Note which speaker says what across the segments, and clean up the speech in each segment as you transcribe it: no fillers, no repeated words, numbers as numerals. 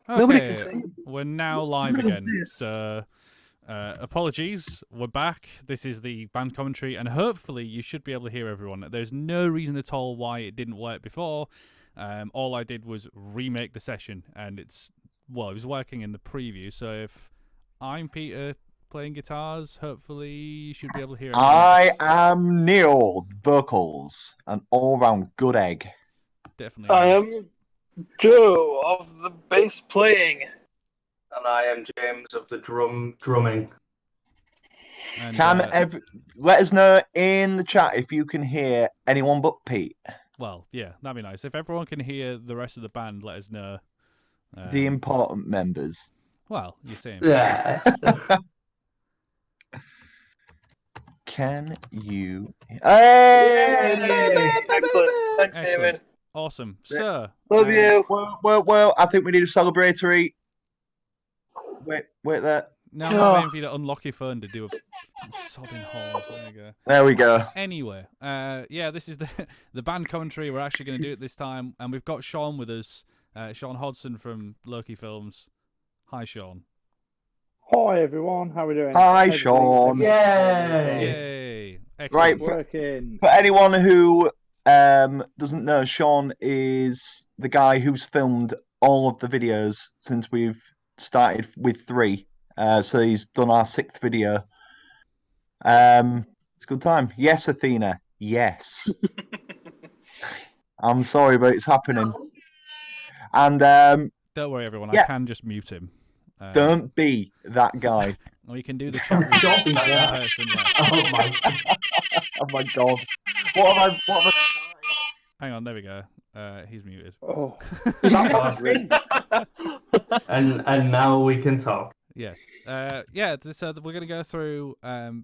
Speaker 1: Nobody can
Speaker 2: Okay,
Speaker 1: see.
Speaker 2: we're now live again. So, apologies, we're back. This is the band commentary, and hopefully, you should be able to hear everyone. There's no reason at all why it didn't work before. All I did was remake the session, and it was working in the preview. So, if I'm Peter playing guitars, hopefully, you should be able to hear everyone
Speaker 3: I
Speaker 2: else.
Speaker 3: am Neil, vocals, an all-round good egg.
Speaker 2: Definitely.
Speaker 1: I am Joe of the bass playing.
Speaker 4: And I am James of the drumming.
Speaker 2: And,
Speaker 3: Let us know in the chat if you can hear anyone but Pete.
Speaker 2: well, yeah, that'd be nice. If everyone can hear the rest of the band, let us know.
Speaker 3: The important members.
Speaker 2: Well, you're saying.
Speaker 4: Yeah.
Speaker 3: Can you? Hey!
Speaker 1: Excellent. Thanks,
Speaker 2: Excellent.
Speaker 1: David.
Speaker 2: Awesome. So,
Speaker 1: Love you.
Speaker 3: Well, I think we need a celebratory. Wait there.
Speaker 2: now I'm waiting for you to unlock your phone to do a sodding horn. There you go.
Speaker 3: There we go.
Speaker 2: Anyway, yeah, this is the band commentary. We're actually going to do it this time, and we've got Sean with us, Sean Hodson from Loki Films. Hi, Sean.
Speaker 5: Hi everyone, how are we doing?
Speaker 3: Hi, Sean.
Speaker 4: Yay!
Speaker 2: Yay! Excellent.
Speaker 3: Right.
Speaker 5: Working.
Speaker 3: For anyone who doesn't know, Sean is the guy who's filmed all of the videos since we've started with 3. So he's done our 6th video. It's a good time. Yes, Athena. Yes. I'm sorry, but it's happening. And
Speaker 2: Don't worry, everyone.
Speaker 3: Yeah.
Speaker 2: I can just mute him.
Speaker 3: don't be that guy.
Speaker 2: Or you can do the chat with
Speaker 4: Don't be
Speaker 2: one
Speaker 4: that.
Speaker 2: person left.
Speaker 4: Oh my!
Speaker 3: Oh my god. What have I?
Speaker 2: Hang on, there we go. He's muted.
Speaker 5: Oh,
Speaker 3: Is that what it's been?
Speaker 4: And now we can talk.
Speaker 2: Yes. Yeah, so we're going to go through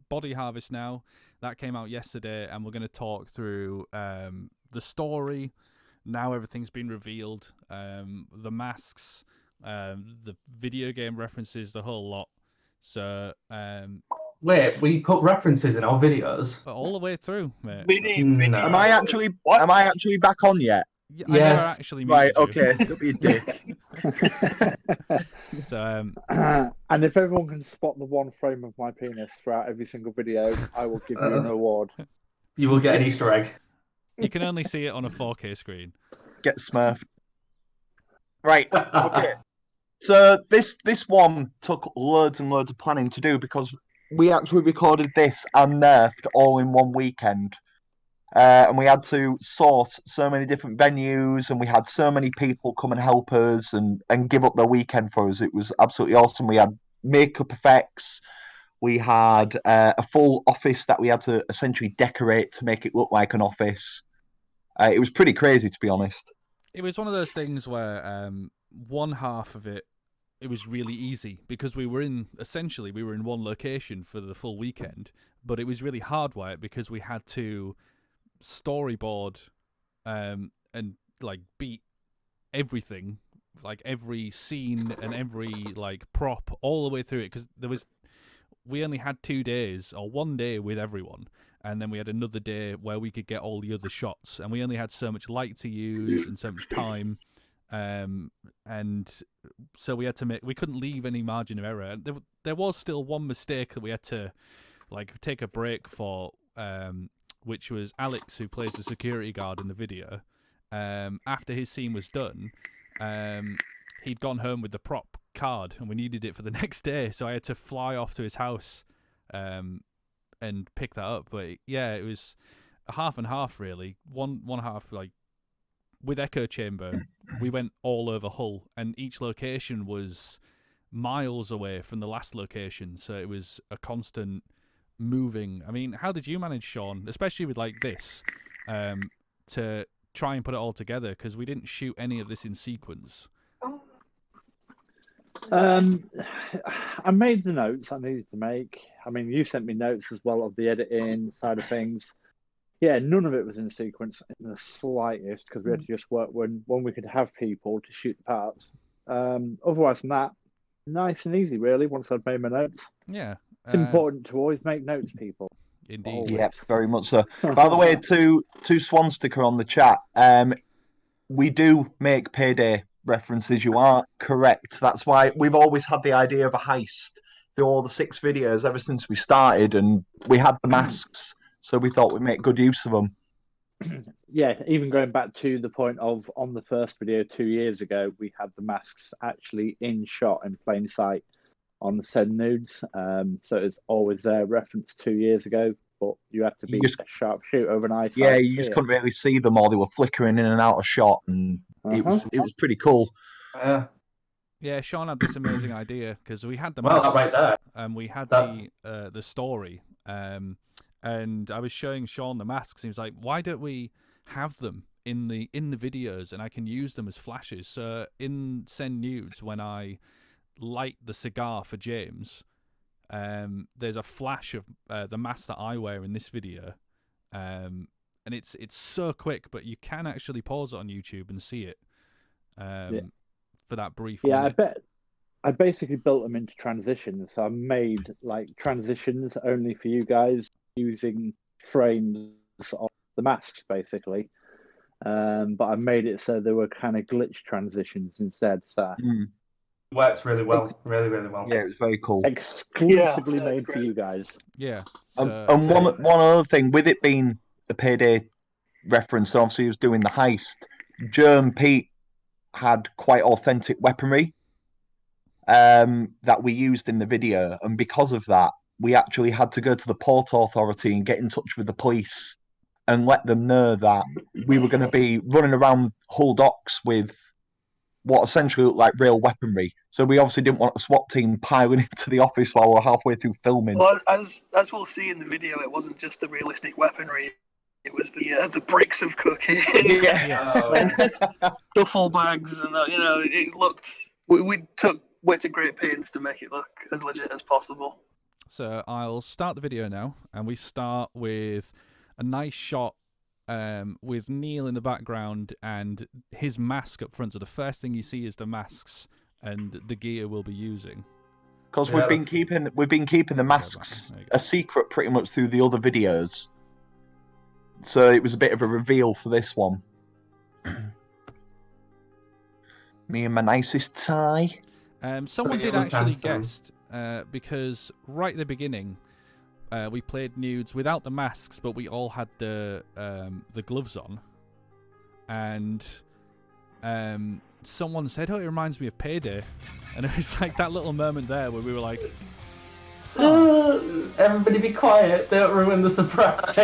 Speaker 2: Body Harvest now. That came out yesterday, and we're going to talk through the story. Now everything's been revealed. The masks, the video game references, the whole lot. So,
Speaker 4: Wait, we put references in our videos.
Speaker 2: all the way through, mate.
Speaker 1: We need.
Speaker 4: No.
Speaker 3: Am I actually back on yet?
Speaker 2: I never
Speaker 4: Yes.
Speaker 2: actually muted
Speaker 3: Right,
Speaker 2: you.
Speaker 3: okay. Don't be a dick.
Speaker 2: So,
Speaker 5: and if everyone can spot the one frame of my penis throughout every single video, I will give you an award.
Speaker 4: You will get an Easter egg.
Speaker 2: you can only see it on a 4K screen.
Speaker 3: Get smurfed. Right, okay. So this one took loads and loads of planning to do because we actually recorded this and Nerfed all in one weekend. And we had to source so many different venues, and we had so many people come and help us and give up their weekend for us. It was absolutely awesome. We had makeup effects. We had a full office that we had to essentially decorate to make it look like an office. It was pretty crazy, to be honest.
Speaker 2: It was one of those things where one half of it was really easy because we were in one location for the full weekend, but it was really hard work because we had to storyboard and like beat everything, like every scene and every like prop all the way through it, because we only had 2 days or 1 day with everyone, and then we had another day where we could get all the other shots, and we only had so much light to use and so much time, and so we couldn't leave any margin of error. There was still one mistake that we had to like take a break for, which was Alex, who plays the security guard in the video. After his scene was done, he'd gone home with the prop card, and we needed it for the next day, so I had to fly off to his house and pick that up. But yeah, it was a half and half, really. One half, like with Echo Chamber, we went all over Hull, and each location was miles away from the last location, so it was a constant moving. I mean, how did you manage, Sean, especially with like this, to try and put it all together, because we didn't shoot any of this in sequence?
Speaker 5: I made the notes I needed to make. I mean, you sent me notes as well of the editing side of things. Yeah, none of it was in sequence in the slightest, because we had to just work when we could have people to shoot the parts. Otherwise than that, nice and easy, really, once I'd made my notes.
Speaker 2: Yeah.
Speaker 5: It's important to always make notes, people.
Speaker 2: Indeed.
Speaker 5: Always.
Speaker 3: Yep, very much so. By the way, to Swan Sticker on the chat, we do make Payday references, you aren't correct. That's why we've always had the idea of a heist through all the 6 videos ever since we started, and we had the masks, so we thought we'd make good use of them.
Speaker 5: Yeah, even going back to the point of on the first video 2 years ago, we had the masks actually in shot in plain sight on the said nudes. So it's always there, reference 2 years ago, but you have to be a sharp shoot over an eyesight.
Speaker 3: Yeah, you just couldn't really see them, or they were flickering in and out of shot, and it was pretty cool.
Speaker 2: Yeah, Sean had this amazing idea because we had the
Speaker 4: Well,
Speaker 2: masks,
Speaker 4: right there.
Speaker 2: and we had
Speaker 4: That-
Speaker 2: the story, and I was showing Sean the masks. And he was like, "Why don't we have them in the videos, and I can use them as flashes?" So in Send Nudes, when I light the cigar for James, there's a flash of the mask that I wear in this video, and it's so quick, but you can actually pause it on YouTube and see it. For that brief minute.
Speaker 5: I basically built them into transitions. So I made like transitions only for you guys using frames of the masks, basically. But I made it so they were kind of glitch transitions instead. So
Speaker 4: works really well, really well.
Speaker 3: Yeah, it was very cool.
Speaker 5: Exclusively made for you guys.
Speaker 2: Yeah.
Speaker 3: And one other thing, with it being the Payday reference, obviously he was doing the heist. Germ Pete had quite authentic weaponry that we used in the video, and because of that, we actually had to go to the Port Authority and get in touch with the police and let them know that we were going to be running around Hull Docks with what essentially looked like real weaponry. So we obviously didn't want a SWAT team piling into the office while we're halfway through filming.
Speaker 1: Well, as we'll see in the video, it wasn't just the realistic weaponry. It was the bricks of cocaine, duffel bags, and it looked. We took way to great pains to make it look as legit as possible.
Speaker 2: So I'll start the video now, and we start with a nice shot with Neil in the background and his mask up front. So the first thing you see is the masks and the gear we'll be using.
Speaker 3: Because we've been keeping the masks a secret pretty much through the other videos. So it was a bit of a reveal for this one. Me and my nicest tie.
Speaker 2: Someone did actually guess, because right at the beginning, we played nudes without the masks, but we all had the gloves on. And someone said, "Oh, it reminds me of Payday," and it was like that little moment there where we were like,
Speaker 4: everybody be quiet, don't ruin the surprise.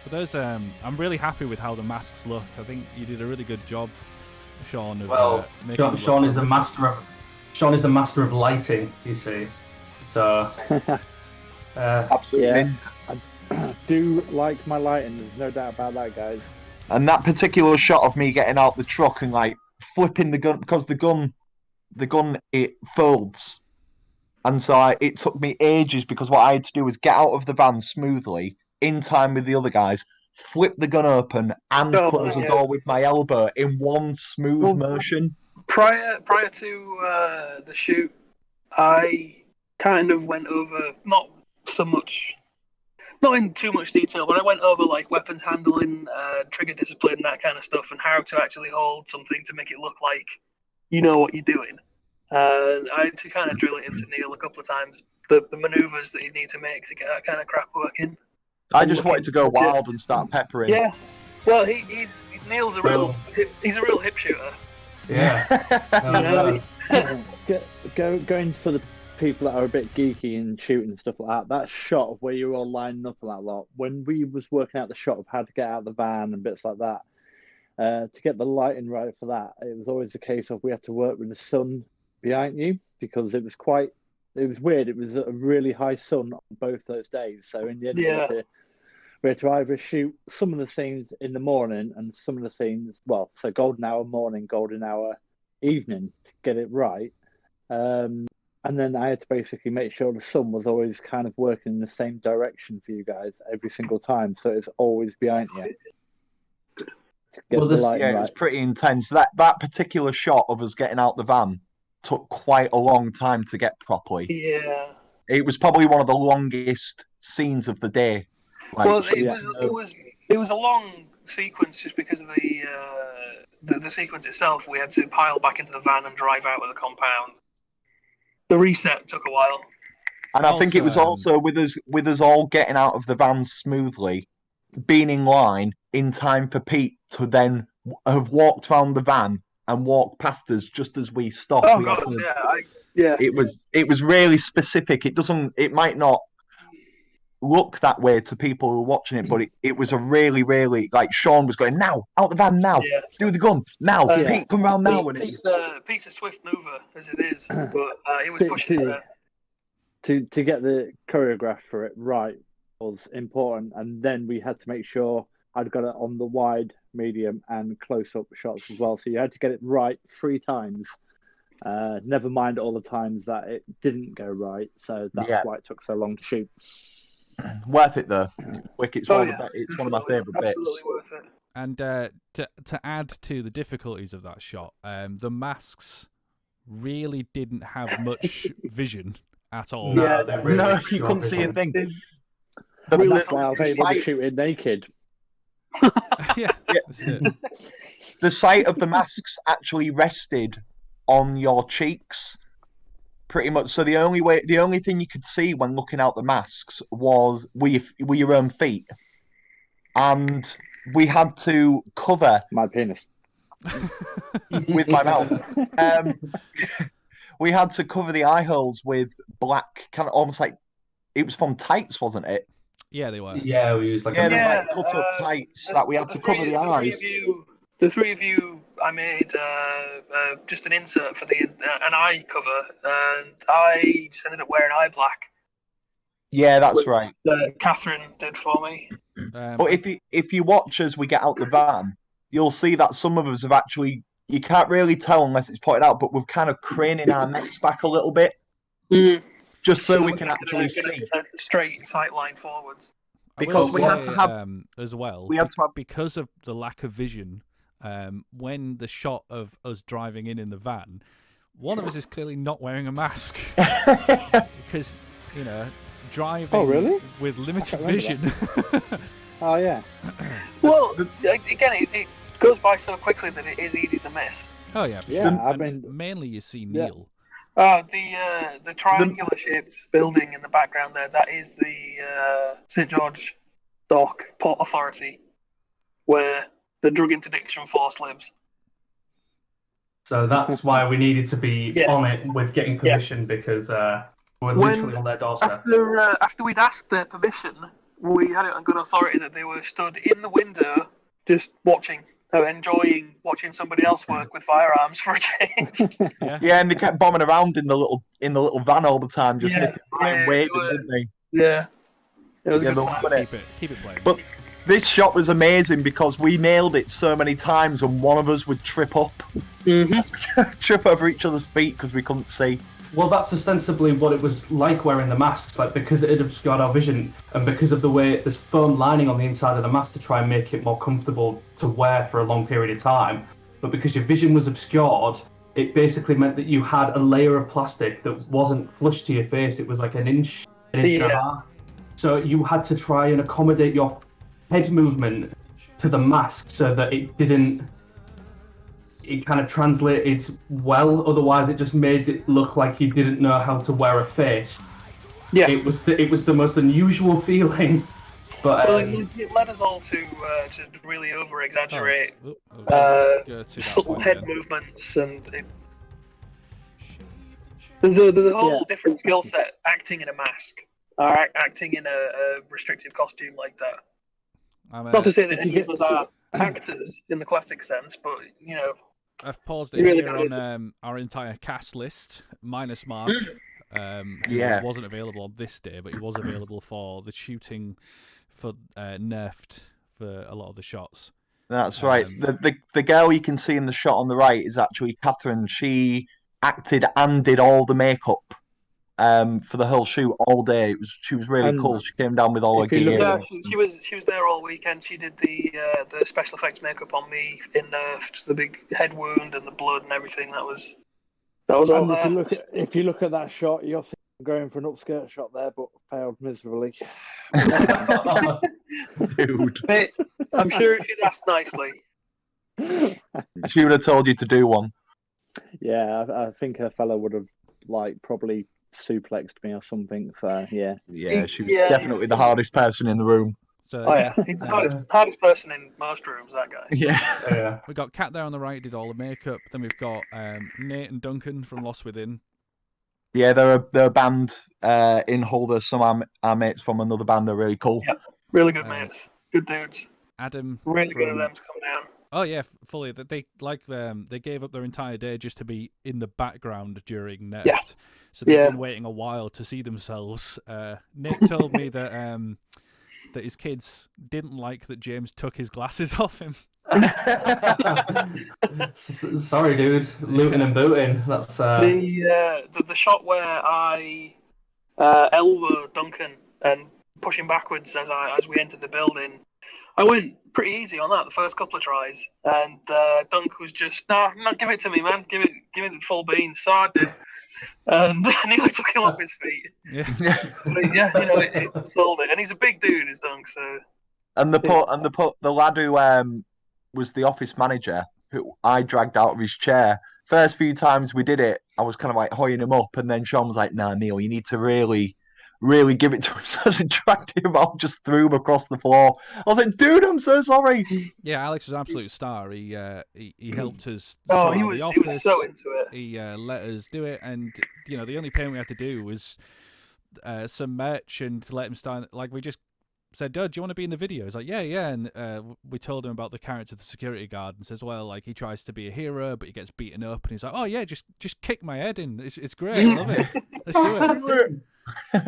Speaker 2: But those, I'm really happy with how the masks look. I think you did a really good job, Sean. Of,
Speaker 4: Sean is a master of lighting, you see. So
Speaker 3: absolutely.
Speaker 5: Yeah, I do like my lighting. There's no doubt about that, guys.
Speaker 3: And that particular shot of me getting out the truck and like flipping the gun, because the gun it folds, and so it took me ages, because what I had to do was get out of the van smoothly in time with the other guys, flip the gun open and close the door with my elbow in one smooth motion.
Speaker 1: Prior to the shoot, I kind of went over not in too much detail, but I went over like weapons handling, trigger discipline, that kind of stuff, and how to actually hold something to make it look like you know what you're doing. And I had to kind of drill it into Neil a couple of times, the maneuvers that you need to make to get that kind of crap working.
Speaker 3: I just wanted to go wild and start peppering.
Speaker 1: Yeah, well, Neil's a real hip shooter.
Speaker 4: Yeah.
Speaker 5: Going for the people that are a bit geeky and shooting and stuff like that. That shot of where you're all lining up and that lot. When we was working out the shot of how to get out of the van and bits like that, to get the lighting right for that, it was always the case of we had to work with the sun behind you, because it was weird. It was a really high sun on both those days. So in the end, we had to either shoot some of the scenes in the morning and some of the scenes, so golden hour morning, golden hour evening, to get it right. And then I had to basically make sure the sun was always kind of working in the same direction for you guys every single time. So it's always behind you.
Speaker 3: It was pretty intense. That particular shot of us getting out the van took quite a long time to get properly.
Speaker 1: Yeah.
Speaker 3: It was probably one of the longest scenes of the day.
Speaker 1: It was a long sequence, just because of the sequence itself, we had to pile back into the van and drive out of the compound. The reset took a while.
Speaker 3: And I think it was also with us all getting out of the van smoothly, being in line in time for Pete to then have walked around the van and walked past us just as we stopped.
Speaker 1: Oh god, yeah.
Speaker 3: It was really specific. It might not look that way to people who are watching it, but it was a really, really, like, Sean was going, now, out the van now, do the gun, now, Pete, come round now.
Speaker 1: Pete's a swift mover, as it is, but he was pushing it.
Speaker 5: To get the choreograph for it right was important, and then we had to make sure I'd got it on the wide, medium, and close-up shots as well, so you had to get it right 3 times. Never mind all the times that it didn't go right, so that's why it took so long to shoot.
Speaker 3: Worth it though. It's one of my favourite bits.
Speaker 1: Absolutely worth it.
Speaker 2: And to add to the difficulties of that shot, the masks really didn't have much vision at all.
Speaker 4: No,
Speaker 3: you couldn't see a thing.
Speaker 5: That's why I was able to shoot it naked.
Speaker 2: Yeah.
Speaker 3: The sight of the masks actually rested on your cheeks, pretty much. So the only thing you could see when looking out the masks was were your own feet, and we had to cover
Speaker 5: my penis
Speaker 3: with my mouth. We had to cover the eye holes with black, kind of almost like it was from tights, wasn't it?
Speaker 2: Yeah, they were.
Speaker 4: Yeah, we used like
Speaker 3: cut up tights that we had to cover the eyes.
Speaker 1: The 3 of you, I made just an insert for an eye cover, and I just ended up wearing eye black.
Speaker 3: Yeah, that's right.
Speaker 1: Catherine did for me.
Speaker 3: But if you watch as we get out the van, you'll see that some of us have actually, you can't really tell unless it's pointed out, but we're kind of craning our necks back a little bit, just so we can actually see
Speaker 1: a straight sight line forwards.
Speaker 3: Because we had to have
Speaker 2: as well.
Speaker 3: We had to have
Speaker 2: because of the lack of vision. When the shot of us driving in the van, one of us is clearly not wearing a mask because driving with limited vision.
Speaker 5: Oh yeah.
Speaker 1: Well, again, it goes by so quickly that it is easy to miss.
Speaker 2: Oh yeah.
Speaker 5: Yeah,
Speaker 2: sure.
Speaker 5: I mean,
Speaker 2: mainly you see Neil.
Speaker 1: The triangular shaped building in the background there, that is the St George Dock Port Authority, where the drug interdiction force lives.
Speaker 4: So that's why we needed to be on it with getting permission, because we're literally on their doorstep.
Speaker 1: After we'd asked their permission, we had it on good authority that they were stood in the window just watching, enjoying watching somebody else work with firearms for a change.
Speaker 3: Yeah, and they kept bombing around in the little van all the time, just waving, didn't they?
Speaker 1: Yeah. It was a good time.
Speaker 2: Keep it playing.
Speaker 3: But this shot was amazing because we nailed it so many times, and one of us would trip up, trip over each other's feet because we couldn't see.
Speaker 4: Well, that's ostensibly what it was like wearing the masks, like because it had obscured our vision, and because of the way there's foam lining on the inside of the mask to try and make it more comfortable to wear for a long period of time. But because your vision was obscured, it basically meant that you had a layer of plastic that wasn't flush to your face. It was like an inch and a half. So you had to try and accommodate your head movement to the mask so that it kind of translated well. Otherwise, it just made it look like you didn't know how to wear a face. Yeah, it was the most unusual feeling. But
Speaker 1: it led us all to really over exaggerate subtle head movements, and there's a whole different skill set acting in a mask, or acting in a restricted costume like that. Not to say that any of us are actors in the classic sense, but
Speaker 2: I've paused it here on our entire cast list, minus Mark. He wasn't available on this day, but he was available for the shooting for Nerfed for a lot of the shots.
Speaker 3: That's right. The girl you can see in the shot on the right is actually Catherine. She acted and did all the makeup for the whole shoot all day. She was really cool. She came down with all her gear.
Speaker 1: Yeah, she was there all weekend. She did the special effects makeup on me in Nerfed, the big head wound and the blood and everything. That was all.
Speaker 5: If you look at that shot, you're going for an upskirt shot there, but failed miserably.
Speaker 3: Dude.
Speaker 1: Mate, I'm sure if you'd asked nicely.
Speaker 3: She would have told you to do one.
Speaker 5: Yeah, I think her fellow would have probably suplexed me or something. So yeah.
Speaker 3: Yeah, she was
Speaker 1: Yeah.
Speaker 3: definitely the hardest person in the room.
Speaker 2: So
Speaker 1: Oh yeah, he's the hardest person in most rooms. That guy.
Speaker 3: Yeah.
Speaker 2: we got Kat there on the right, did all the makeup. Then we've got Nate and Duncan from Lost Within.
Speaker 3: Yeah, they're a band in Hull. There's some our mates from another band. They're really cool.
Speaker 1: Yeah, really good mates, good dudes.
Speaker 2: Adam.
Speaker 1: Really good of
Speaker 2: from-
Speaker 1: them to come down.
Speaker 2: Oh yeah, fully. They gave up their entire day just to be in the background during Neft.
Speaker 1: Yeah.
Speaker 2: So they've
Speaker 1: Yeah.
Speaker 2: been waiting a while to see themselves. Nick told me that that his kids didn't like that James took his glasses off him.
Speaker 4: Sorry, dude. Looting and booting. That's
Speaker 1: The shot where I elbow Duncan and push him backwards as we entered the building. I went pretty easy on that the first couple of tries, and Dunk was just, nah, give it to me, man, give it the full beans. So I did, and nearly took him off his feet.
Speaker 2: Yeah.
Speaker 1: But yeah, it sold it, and he's a big dude, is Dunk. So
Speaker 3: And the lad who was the office manager, who I dragged out of his chair. First few times we did it, I was kind of like hoying him up, and then Sean was like, "Nah, Neil, you need to really give it to him." So as I dragged him out, just threw him across the floor. I was like, "Dude, I'm so sorry."
Speaker 2: Yeah, Alex was an absolute star. He helped us.
Speaker 1: oh,
Speaker 2: sort
Speaker 1: he
Speaker 2: out
Speaker 1: was
Speaker 2: the
Speaker 1: he
Speaker 2: office.
Speaker 1: was so into it.
Speaker 2: He let us do it, and the only payment we had to do was some merch and to let him start. Like we just said, "Dad, do you want to be in the video?" He's like, "Yeah, yeah." And we told him about the character, the security guard, and says, "Well, like he tries to be a hero, but he gets beaten up." And he's like, "Oh yeah, just kick my head in. It's great. I love it. Let's do it."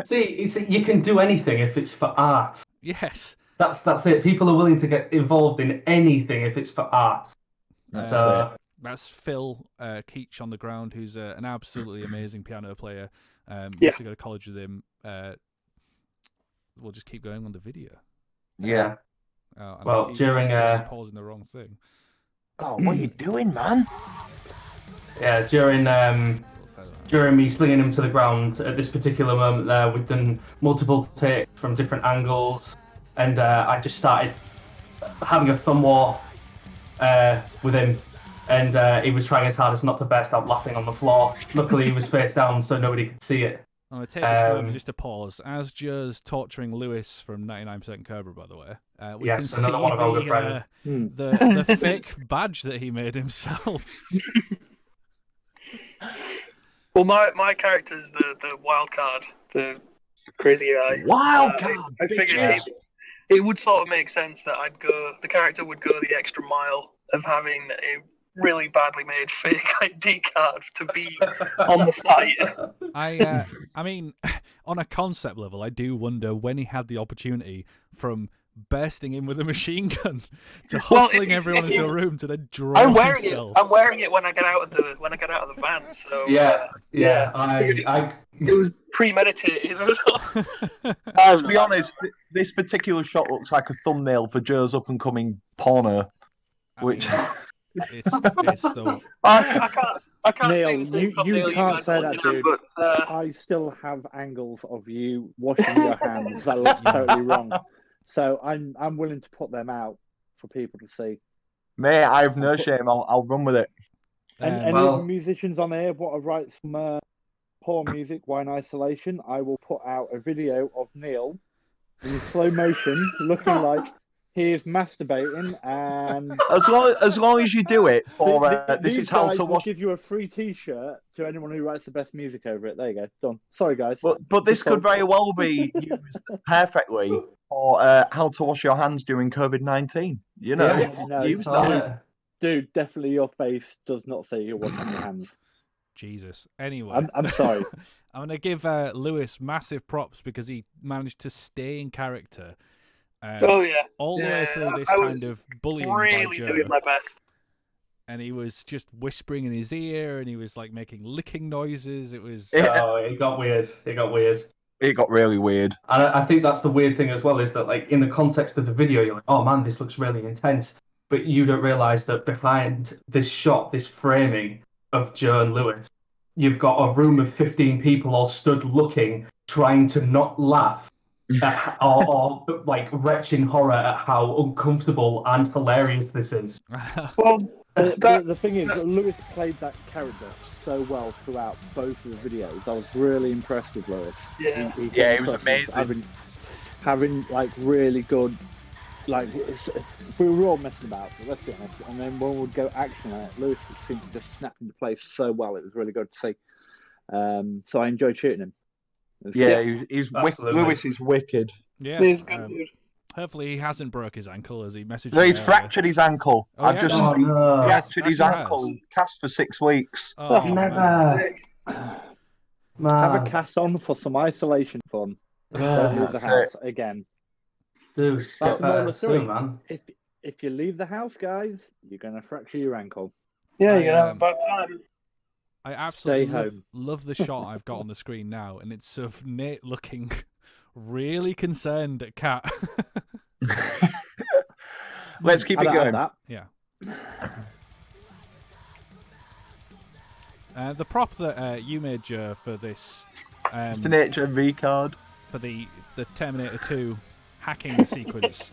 Speaker 4: See, you can do anything if it's for art.
Speaker 2: Yes.
Speaker 4: That's it. People are willing to get involved in anything if it's for art.
Speaker 2: That's Phil Keach on the ground, who's an absolutely amazing piano player. Used to go to college with him. We'll just keep going on the video.
Speaker 3: Yeah.
Speaker 2: And
Speaker 4: Well,
Speaker 2: I keep
Speaker 4: during,
Speaker 2: accidentally pausing the wrong thing.
Speaker 3: Oh, what are you doing, man?
Speaker 4: Yeah, during me slinging him to the ground at this particular moment there, we've done multiple takes from different angles, and I just started having a thumb war with him, and he was trying his hardest not to burst out laughing on the floor. Luckily, he was face down, so nobody could see it.
Speaker 2: I'm going to take this moment just to pause. As Joe's torturing Lewis from 99% Cobra, by the way, we can see
Speaker 4: another one of our good friends.
Speaker 2: the fake badge that he made himself.
Speaker 1: Well, my character's the wild card, the crazy guy.
Speaker 3: Wild card.
Speaker 1: I figured it would sort of make sense that the character would go the extra mile of having a really badly made fake ID card to be on the site.
Speaker 2: I mean, on a concept level, I do wonder when he had the opportunity from bursting in with a machine gun to hustling everyone into a room to then draw himself.
Speaker 1: I'm wearing it when I get out of the van. So it was premeditated.
Speaker 3: To be honest, this particular shot looks like a thumbnail for Joe's up and coming porno, which.
Speaker 2: It's still...
Speaker 1: I can't
Speaker 5: Neil,
Speaker 1: see the same
Speaker 5: you can't
Speaker 1: guys
Speaker 5: say that,
Speaker 1: looking at,
Speaker 5: dude.
Speaker 1: but,
Speaker 5: I still have angles of you washing your hands. That looks totally wrong. So I'm willing to put them out for people to see.
Speaker 3: Mate, I have no shame. I'll run with it.
Speaker 5: And any of the musicians on here want to write some poor music while in isolation, I will put out a video of Neil in slow motion looking like he is masturbating, and
Speaker 3: as long as you do it for this is how to
Speaker 5: will
Speaker 3: wash.
Speaker 5: give you a free T-shirt to anyone who writes the best music over it. There you go, done. Sorry, guys.
Speaker 3: But this could very well be used perfectly for how to wash your hands during COVID-19. Use that.
Speaker 5: Dude, definitely your face does not say you're washing your hands.
Speaker 2: Jesus. Anyway,
Speaker 5: I'm sorry.
Speaker 2: I'm gonna give Lewis massive props because he managed to stay in character. All the way through this kind of bullying
Speaker 1: really
Speaker 2: by Joe.
Speaker 1: doing my best.
Speaker 2: And he was just whispering in his ear, and he was like making licking noises. It was.
Speaker 4: It got weird. It got
Speaker 3: really weird.
Speaker 4: And I think that's the weird thing as well, is that like in the context of the video, you're like, oh man, this looks really intense. But you don't realise that behind this shot, this framing of Joe and Lewis, you've got a room of 15 people all stood looking, trying to not laugh or like retching horror at how uncomfortable and hilarious this is.
Speaker 1: Well,
Speaker 5: The thing is that Lewis played that character so well throughout both of the videos. I was really impressed with Lewis.
Speaker 1: Yeah.
Speaker 5: He
Speaker 3: Yeah,
Speaker 5: came
Speaker 3: he was
Speaker 5: across as
Speaker 3: amazing.
Speaker 5: having like really good, like we were all messing about, but let's be honest. And then when we'd go action on it, Lewis would seem to just snap into place so well. It was really good to see. So I enjoyed shooting him. It was
Speaker 3: Yeah,
Speaker 5: good.
Speaker 3: he's
Speaker 4: Absolutely.
Speaker 3: Lewis is wicked.
Speaker 2: Yeah.
Speaker 1: he's good, dude.
Speaker 2: Hopefully he hasn't broke his ankle as he messaged
Speaker 3: No,
Speaker 2: me
Speaker 3: he's
Speaker 2: earlier.
Speaker 3: fractured his ankle.
Speaker 2: Oh,
Speaker 3: I've
Speaker 2: yeah?
Speaker 3: just
Speaker 4: Oh no!
Speaker 3: fractured his
Speaker 2: Actually
Speaker 3: ankle.
Speaker 2: has.
Speaker 3: He's cast for 6 weeks.
Speaker 2: Oh, man.
Speaker 4: Never.
Speaker 5: Have a
Speaker 4: Man,
Speaker 5: cast on for some isolation fun. Don't leave the
Speaker 3: That's
Speaker 5: house again.
Speaker 4: dude,
Speaker 5: That's
Speaker 4: get
Speaker 5: the moral of
Speaker 4: better
Speaker 5: the story.
Speaker 4: soon, man.
Speaker 5: If you leave the house, guys, you're gonna fracture your ankle.
Speaker 1: Yeah,
Speaker 2: I,
Speaker 1: you're gonna have a
Speaker 2: um,
Speaker 1: bad time.
Speaker 2: I absolutely
Speaker 5: Stay
Speaker 2: love,
Speaker 5: home.
Speaker 2: love the shot I've got on the screen now, and it's of Nate looking really concerned at Kat.
Speaker 3: Let's keep it
Speaker 5: I'd
Speaker 3: going.
Speaker 5: that.
Speaker 2: Yeah. The prop that you made, Joe, for this,
Speaker 3: Just an HMV card.
Speaker 2: for the Terminator 2 hacking sequence,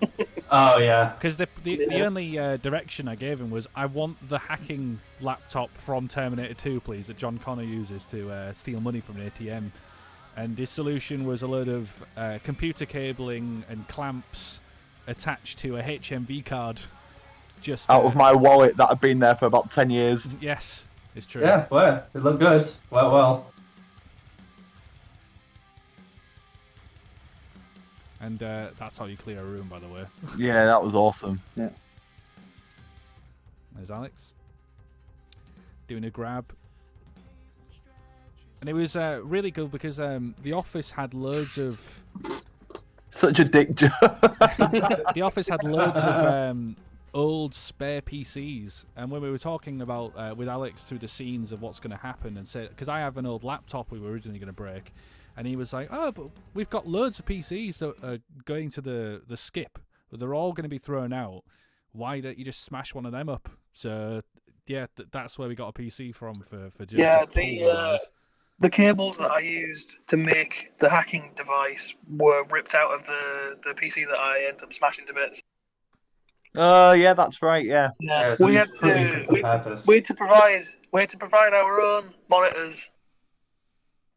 Speaker 4: Oh yeah.
Speaker 2: because the only direction I gave him was, I want the hacking laptop from Terminator 2, please, that John Connor uses to steal money from an ATM. And his solution was a load of computer cabling and clamps attached to a HMV card. Just
Speaker 3: Out of my wallet that had been there for about 10 years.
Speaker 2: Yes, it's true.
Speaker 4: Yeah, well, it looked good. Well.
Speaker 2: And that's how you clear a room, by the way.
Speaker 3: Yeah, that was awesome.
Speaker 5: Yeah.
Speaker 2: There's Alex doing a grab. And it was really good because the office had loads of
Speaker 3: Such a dick joke.
Speaker 2: the office had loads of old spare PCs, and when we were talking about with Alex through the scenes of what's going to happen, and said, because I have an old laptop we were originally going to break, and he was like, "Oh, but we've got loads of PCs that are going to the skip, but they're all going to be thrown out. Why don't you just smash one of them up?" So yeah, that's where we got a PC from for Joe.
Speaker 1: Yeah,
Speaker 2: to
Speaker 1: the
Speaker 2: pulverise.
Speaker 1: the cables that I used to make the hacking device were ripped out of the PC that I ended up smashing to bits.
Speaker 3: Yeah, that's right, yeah.
Speaker 4: Yeah, so
Speaker 1: we
Speaker 4: it's
Speaker 1: had
Speaker 4: pretty
Speaker 1: to
Speaker 4: simple purpose.
Speaker 1: we had to provide our own monitors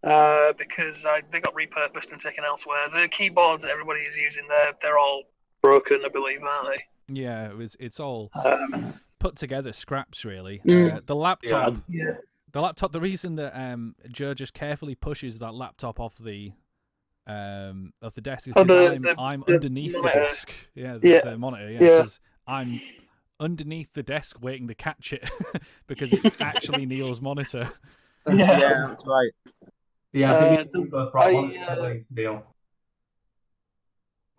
Speaker 1: because they got repurposed and taken elsewhere. The keyboards that everybody is using they're all broken, I believe, aren't they?
Speaker 2: Yeah, it's all put together scraps, really.
Speaker 1: Mm.
Speaker 2: The laptop.
Speaker 1: Yeah.
Speaker 2: The laptop. The reason that Joe just carefully pushes that laptop off the desk is because I'm underneath the
Speaker 1: monitor.
Speaker 2: desk. Yeah, the monitor. Yeah, because I'm underneath the desk waiting to catch it because it's actually Neil's monitor.
Speaker 3: Yeah, that's right.
Speaker 4: Yeah, I think we both brought one deal.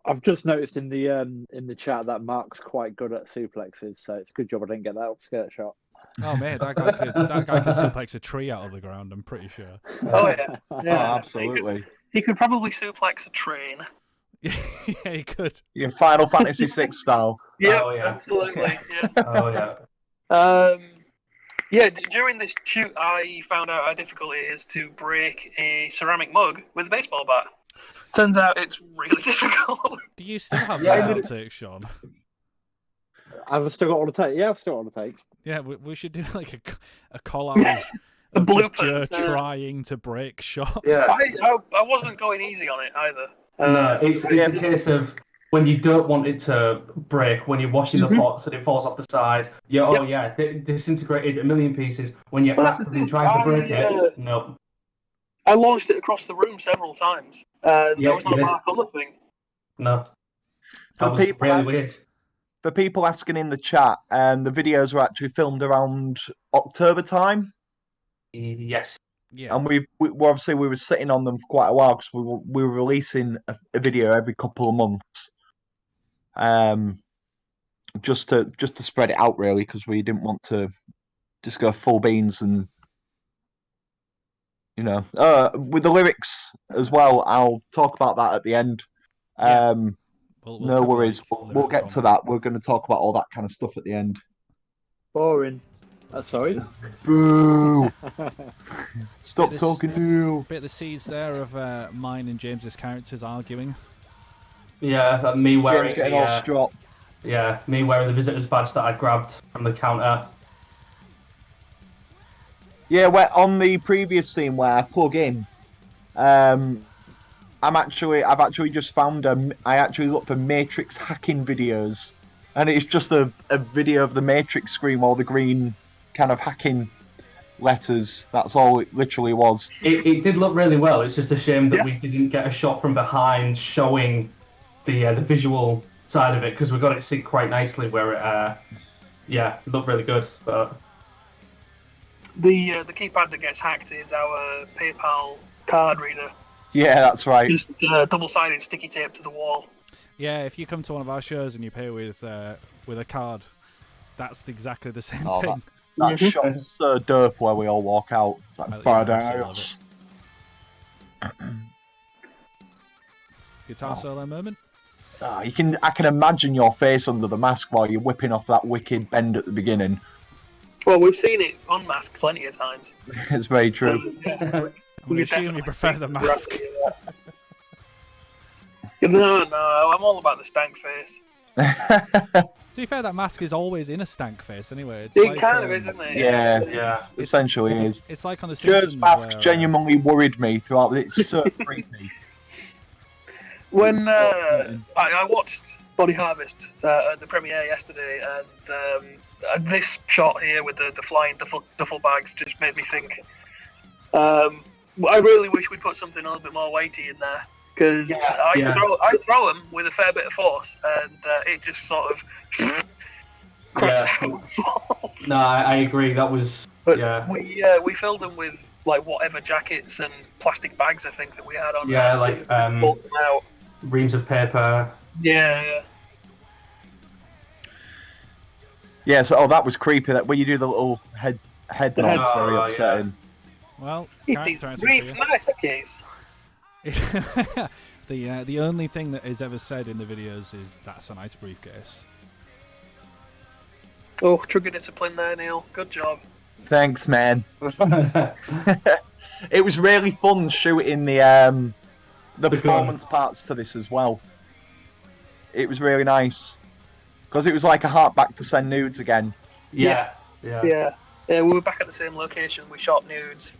Speaker 5: I've just noticed in the chat that Mark's quite good at suplexes, so it's a good job I didn't get that upskirt shot.
Speaker 2: Oh man, that guy could suplex a tree out of the ground. I'm pretty sure.
Speaker 1: Oh yeah,
Speaker 3: Oh,
Speaker 1: yeah.
Speaker 3: absolutely.
Speaker 1: He could probably suplex a train.
Speaker 2: Yeah, he could.
Speaker 3: Yeah, Final Fantasy VI style.
Speaker 1: Yeah,
Speaker 4: Oh, yeah.
Speaker 1: absolutely. Yeah.
Speaker 4: Oh yeah.
Speaker 1: During this shoot, I found out how difficult it is to break a ceramic mug with a baseball bat. Turns out it's really difficult.
Speaker 2: Do you still have
Speaker 1: Yeah,
Speaker 2: those outtakes, Sean?
Speaker 5: I've still got all the takes. Yeah, I've still got all the takes.
Speaker 2: Yeah, we should do like a collage
Speaker 1: The
Speaker 2: of just Joe
Speaker 1: bloopers,
Speaker 2: trying to break shots.
Speaker 1: Yeah, I wasn't going easy on it either.
Speaker 4: No, it's a case of when you don't want it to break, when you're washing the pots and it falls off the side. Disintegrated a million pieces. When you're actively trying to break it, no.
Speaker 1: I launched it across the room several times. There was no mark on the thing.
Speaker 4: No.
Speaker 3: For
Speaker 4: That was
Speaker 3: people,
Speaker 4: really weird.
Speaker 3: for people asking in the chat, the videos were actually filmed around October time.
Speaker 4: Yes.
Speaker 2: Yeah.
Speaker 3: And we obviously we were sitting on them for quite a while because we were releasing a video every couple of months, just to spread it out really, because we didn't want to just go full beans and with the lyrics as well. I'll talk about that at the end.
Speaker 2: Yeah. We'll
Speaker 3: no
Speaker 2: cover,
Speaker 3: worries,
Speaker 2: like,
Speaker 3: we'll get to that. We're going to talk about all that kind of stuff at the end.
Speaker 5: Boring. Sorry.
Speaker 3: Boo! Stop
Speaker 2: Bit of
Speaker 3: talking, Neil.
Speaker 2: Bit of the seeds there of mine and James's characters arguing.
Speaker 4: Yeah, me wearing
Speaker 3: James getting all strop.
Speaker 4: me wearing the visitor's badge that I grabbed from the counter.
Speaker 3: Yeah, where on the previous scene where I plug in, I've actually just found I actually looked for Matrix hacking videos, and it's just a video of the Matrix screen, all the green kind of hacking letters. That's all it literally was.
Speaker 4: It did look really well. It's just a shame that we didn't get a shot from behind showing the visual side of it, because we got it synced quite nicely where it looked really good. But
Speaker 1: The keypad that gets hacked is our PayPal card reader.
Speaker 3: Yeah, that's right.
Speaker 1: Just double-sided sticky tape to the wall.
Speaker 2: Yeah, if you come to one of our shows and you pay with a card, that's exactly the same thing.
Speaker 3: That shot's so dope where we all walk out. It's like, badass.
Speaker 2: Guitar solo moment.
Speaker 3: I can imagine your face under the mask while you're whipping off that wicked bend at the beginning.
Speaker 1: Well, we've seen it unmasked plenty of times.
Speaker 3: It's very true.
Speaker 2: We assume you prefer the mask.
Speaker 1: No, I'm all about the stank face.
Speaker 2: To be fair, that mask is always in a stank face anyway. It's
Speaker 1: It
Speaker 2: like,
Speaker 1: kind of is, isn't it?
Speaker 3: Yeah. Essentially is.
Speaker 2: It's like on the Simpsons
Speaker 3: Joe's mask
Speaker 2: where,
Speaker 3: genuinely worried me throughout. It's so creepy.
Speaker 1: When I watched Body Harvest at the premiere yesterday, and this shot here with the flying duffel bags just made me think. I really wish we'd put something a little bit more weighty in there, because I throw them with a fair bit of force, and it just sort of.
Speaker 4: No, I agree. That was
Speaker 1: we filled them with like whatever jackets and plastic bags I think that we had on.
Speaker 4: Yeah, like
Speaker 1: out.
Speaker 4: reams of paper.
Speaker 1: Yeah.
Speaker 3: Yeah. So that was creepy. That when you do the little head nods, very upsetting.
Speaker 2: Well,
Speaker 1: briefcase.
Speaker 2: The only thing that is ever said in the videos is that's a nice briefcase.
Speaker 1: Oh, trigger discipline there, Neil. Good job.
Speaker 3: Thanks, man. It was really fun shooting the performance parts to this as well. It was really nice because it was like a heart back to send nudes again.
Speaker 1: Yeah. We were back at the same location. We shot nudes.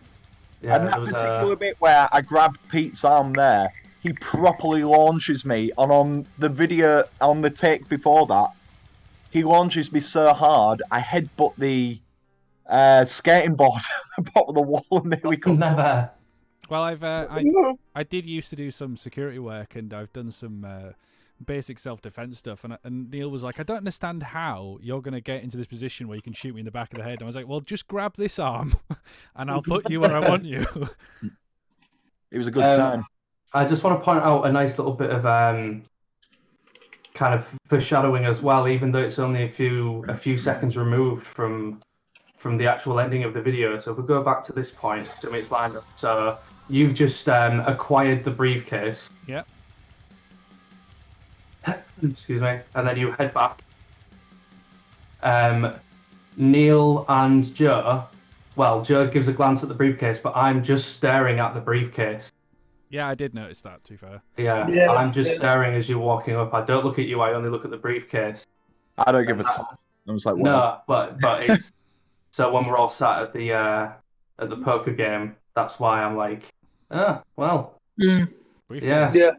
Speaker 3: Yeah, and that particular bit where I grabbed Pete's arm there, he properly launches me, and on the video, on the take before that, he launches me so hard, I headbutt the skating board at the bottom of the wall and nearly come.
Speaker 4: Never.
Speaker 2: Well, I did used to do some security work, and I've done some basic self-defense stuff, and Neil was like, I don't understand how you're going to get into this position where you can shoot me in the back of the head. And I was like, well, just grab this arm and I'll put you where I want you.
Speaker 3: It was a good time.
Speaker 4: I just want to point out a nice little bit of kind of foreshadowing as well, even though it's only a few seconds removed from the actual ending of the video. So if we go back to this point, to its lineup. So you've just acquired the briefcase.
Speaker 2: Yep.
Speaker 4: Excuse me, and then you head back. Neil and Joe. Well, Joe gives a glance at the briefcase, but I'm just staring at the briefcase.
Speaker 2: Yeah, I did notice that, to be fair.
Speaker 4: Yeah, I'm just staring as you're walking up. I don't look at you. I only look at the briefcase.
Speaker 3: I don't give a toss. I was like, what?
Speaker 4: No, but it's so when we're all sat at the poker game, that's why I'm like, well,
Speaker 2: Briefcase.
Speaker 1: Yeah.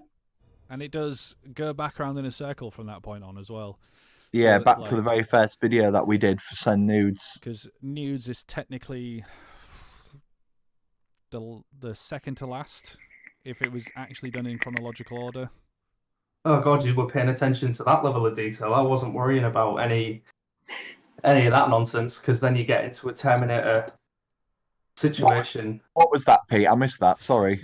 Speaker 2: And it does go back around in a circle from that point on as well.
Speaker 3: Yeah,
Speaker 2: So
Speaker 3: back to the very first video that we did for Send Nudes.
Speaker 2: Because Nudes is technically the second to last, if it was actually done in chronological order.
Speaker 4: Oh God, you were paying attention to that level of detail. I wasn't worrying about any of that nonsense, because then you get into a Terminator situation.
Speaker 3: What was that, Pete? I missed that. Sorry.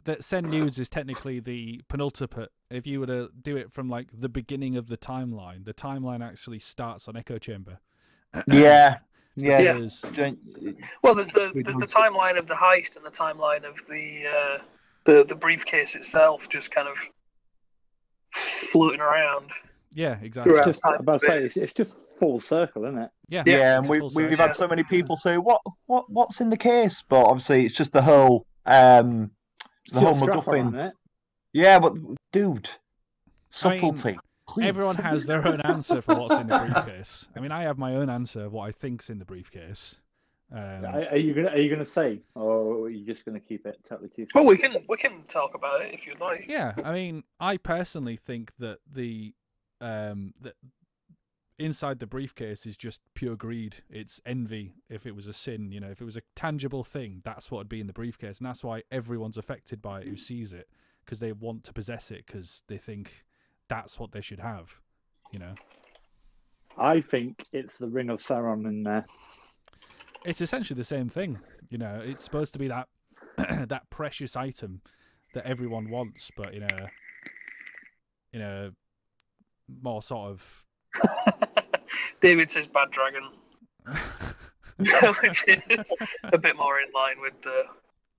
Speaker 2: That Send Nudes is technically the penultimate. If you were to do it from like the beginning of the timeline actually starts on Echo Chamber.
Speaker 3: Yeah.
Speaker 1: Well, there's the timeline of the heist and the timeline of the briefcase itself, just kind of floating around.
Speaker 2: Yeah, exactly.
Speaker 5: It's just full circle, isn't it?
Speaker 3: Yeah, and we've had so many people say, what's in the case? But obviously, it's just the whole MacGuffin. Yeah, but dude,
Speaker 2: I mean,
Speaker 3: subtlety. Please.
Speaker 2: Everyone has their own answer for what's in the briefcase. I mean, I have my own answer of what I think's in the briefcase.
Speaker 5: Are you gonna say, or are you just gonna keep it totally to
Speaker 1: Well,
Speaker 5: yourself?
Speaker 1: we can talk about it if you'd like.
Speaker 2: Yeah, I mean, I personally think that that inside the briefcase is just pure greed. It's envy. If it was a sin, if it was a tangible thing, that's what would be in the briefcase, and that's why everyone's affected by it who sees it, because they want to possess it, because they think that's what they should have.
Speaker 5: I think it's the Ring of Sauron in there.
Speaker 2: It's essentially the same thing. It's supposed to be that that precious item that everyone wants, but in a more sort of
Speaker 1: David says bad dragon, which is a bit more in line with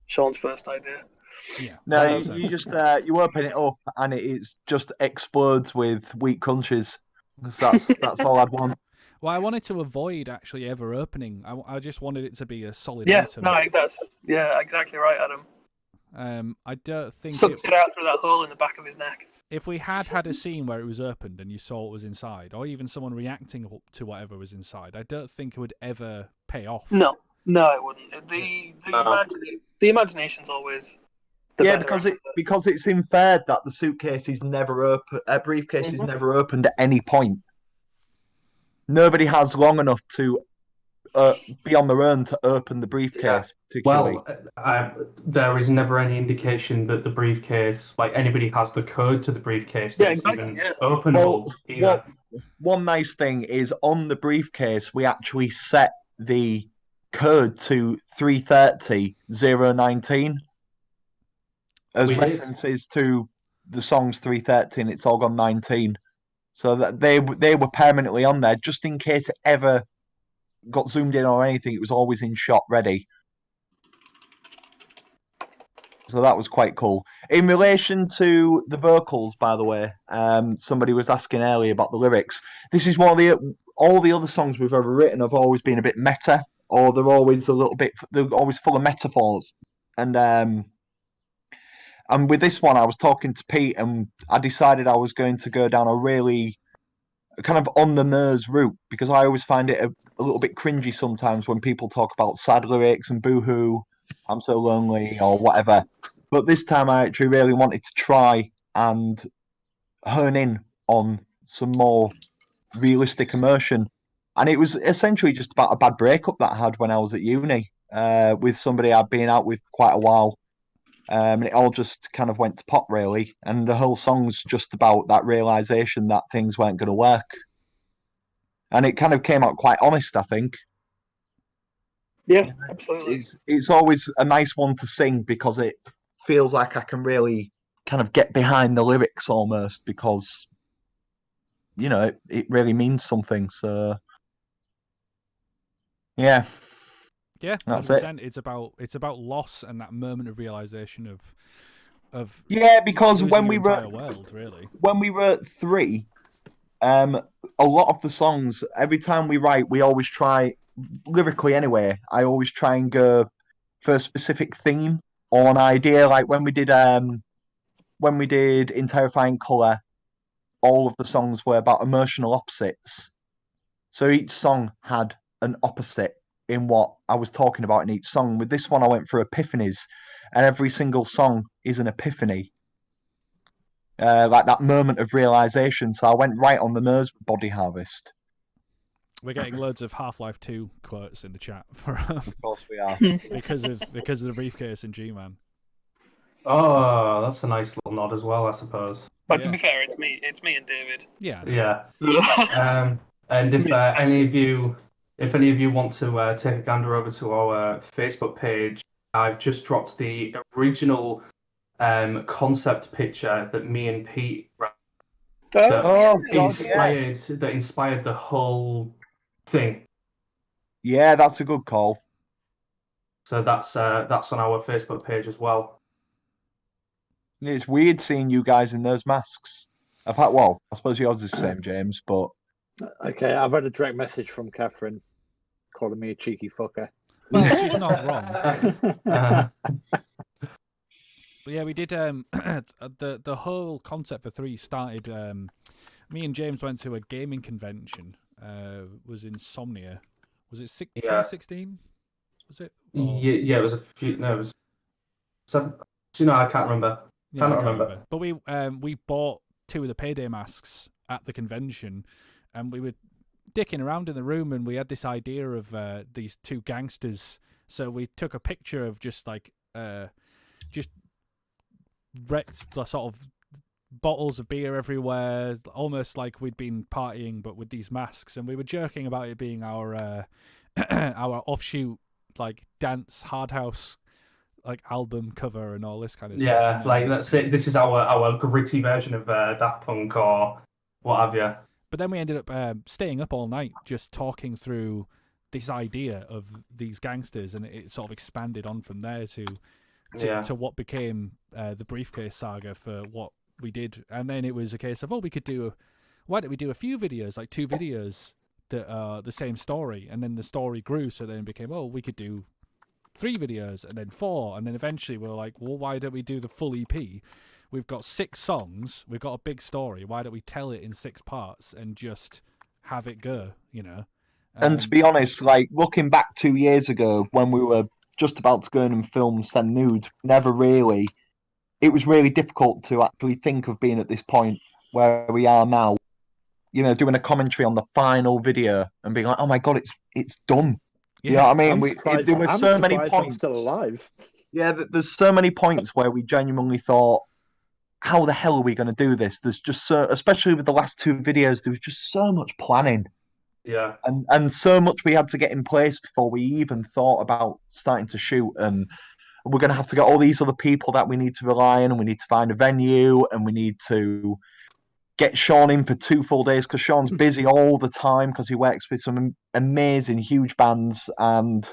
Speaker 1: Sean's first idea.
Speaker 2: Yeah.
Speaker 3: No,
Speaker 2: 100%.
Speaker 3: you just you open it up and it just explodes with weak crunches. That's all I'd want.
Speaker 2: Well, I wanted to avoid actually ever opening. I just wanted it to be a solid
Speaker 1: Yeah,
Speaker 2: item.
Speaker 1: no, that's exactly right, Adam.
Speaker 2: I don't think
Speaker 1: Sucked it out through that hole in the back of his neck.
Speaker 2: if we had a scene where it was opened and you saw what was inside, or even someone reacting to whatever was inside, I don't think it would ever pay off.
Speaker 1: No, it wouldn't. The imagination's always the
Speaker 3: Yeah,
Speaker 1: better.
Speaker 3: because it's inferred that the suitcase is never open, briefcase is never opened at any point. Nobody has long enough to be on their own to open the briefcase. Particularly.
Speaker 4: Well, there is never any indication that the briefcase, like anybody has the code to the briefcase.
Speaker 1: Yeah,
Speaker 4: That it's
Speaker 1: exactly,
Speaker 4: even
Speaker 1: yeah.
Speaker 4: openable either.
Speaker 3: One nice thing is on the briefcase we actually set the code to 330-019 as
Speaker 4: We did.
Speaker 3: references to the song's 313. It's all gone 19, so that they were permanently on there just in case it ever got zoomed in or anything. It was always in shot ready. So that was quite cool. In relation to the vocals, by the way, somebody was asking earlier about the lyrics. This is one of all the other songs we've ever written have always been a bit meta, or they're always full of metaphors. And with this one, I was talking to Pete, and I decided I was going to go down a really kind of on the nose route, because I always find it a little bit cringy sometimes when people talk about sad lyrics and boohoo, I'm so lonely or whatever. But this time I actually really wanted to try and hone in on some more realistic emotion. And it was essentially just about a bad breakup that I had when I was at uni with somebody I'd been out with quite a while. And it all just kind of went to pot, really. And the whole song's just about that realization that things weren't going to work. And it kind of came out quite honest, I think.
Speaker 1: Yeah, absolutely.
Speaker 3: It's always a nice one to sing because it feels like I can really kind of get behind the lyrics almost, because it really means something. So yeah, that's
Speaker 2: 100%. It's about loss and that moment of realization of
Speaker 3: because
Speaker 2: losing
Speaker 3: when
Speaker 2: your
Speaker 3: we
Speaker 2: entire
Speaker 3: wrote
Speaker 2: world, really.
Speaker 3: when we wrote 3, a lot of the songs, every time we write, we always try, lyrically anyway, I always try and go for a specific theme or an idea. Like when we did In Terrifying Colour, all of the songs were about emotional opposites. So each song had an opposite in what I was talking about in each song. With this one, I went for epiphanies, and every single song is an epiphany. Like that moment of realization. So I went right on the nose with Body Harvest.
Speaker 2: We're getting loads of Half-Life 2 quotes in the chat for
Speaker 3: Of course we are.
Speaker 2: because of the briefcase and G-Man.
Speaker 4: Oh, that's a nice little nod as well, I suppose.
Speaker 1: But to be fair, it's me and David.
Speaker 2: Yeah.
Speaker 4: Yeah. And if any of you want to take a gander over to our Facebook page, I've just dropped the original concept picture that me and Pete that inspired the whole thing.
Speaker 3: Yeah, that's a good call.
Speaker 4: So that's on our Facebook page as well.
Speaker 3: It's weird seeing you guys in those masks. I suppose yours is the same, James, but
Speaker 5: Okay, I've had a direct message from Catherine calling me a cheeky fucker.
Speaker 2: Well, she's not wrong. But yeah, we did. The whole concept for 3 started. Me and James went to a gaming convention. Was Insomnia. Was it
Speaker 4: Yeah.
Speaker 2: 2016? Was it? Or...
Speaker 4: Yeah, it was a few. No, it was. Some, I can't remember.
Speaker 2: Yeah, I
Speaker 4: Cannot
Speaker 2: can't
Speaker 4: remember.
Speaker 2: But we bought 2 of the Payday masks at the convention, and we were dicking around in the room, and we had this idea of these 2 gangsters. So we took a picture of just like just wrecked the sort of bottles of beer everywhere, almost like we'd been partying, but with these masks, and we were joking about it being our our offshoot like dance hard house like album cover and all this kind of stuff.
Speaker 4: Yeah, like that's it. This is our gritty version of Daft Punk or what have you.
Speaker 2: But then we ended up staying up all night just talking through this idea of these gangsters, and it sort of expanded on from there to what became the Briefcase Saga for what we did. And then it was a case of, why don't we do a few videos, like 2 videos that are the same story? And then the story grew, so then it became, we could do 3 videos, and then 4, and then eventually we were like, well, why don't we do the full EP? We've got 6 songs, we've got a big story, why don't we tell it in 6 parts and just have it go, you know?
Speaker 3: And to be honest, like looking back 2 years ago when we were just about to go in and film Send Nudes, it was really difficult to actually think of being at this point where we are now, you know, doing a commentary on the final video and being like, oh my God, it's done.
Speaker 2: Yeah.
Speaker 3: You know what I mean?
Speaker 5: I'm surprised,
Speaker 3: there were so many
Speaker 5: I'm
Speaker 3: points.
Speaker 5: still alive.
Speaker 3: Yeah, there's so many points where we genuinely thought, how the hell are we going to do this? There's just so, especially with the last 2 videos, there was just so much planning.
Speaker 4: Yeah.
Speaker 3: And so much we had to get in place before we even thought about starting to shoot. And we're going to have to get all these other people that we need to rely on, and we need to find a venue, and we need to get Sean in for 2 full days because Sean's busy all the time because he works with some amazing, huge bands. And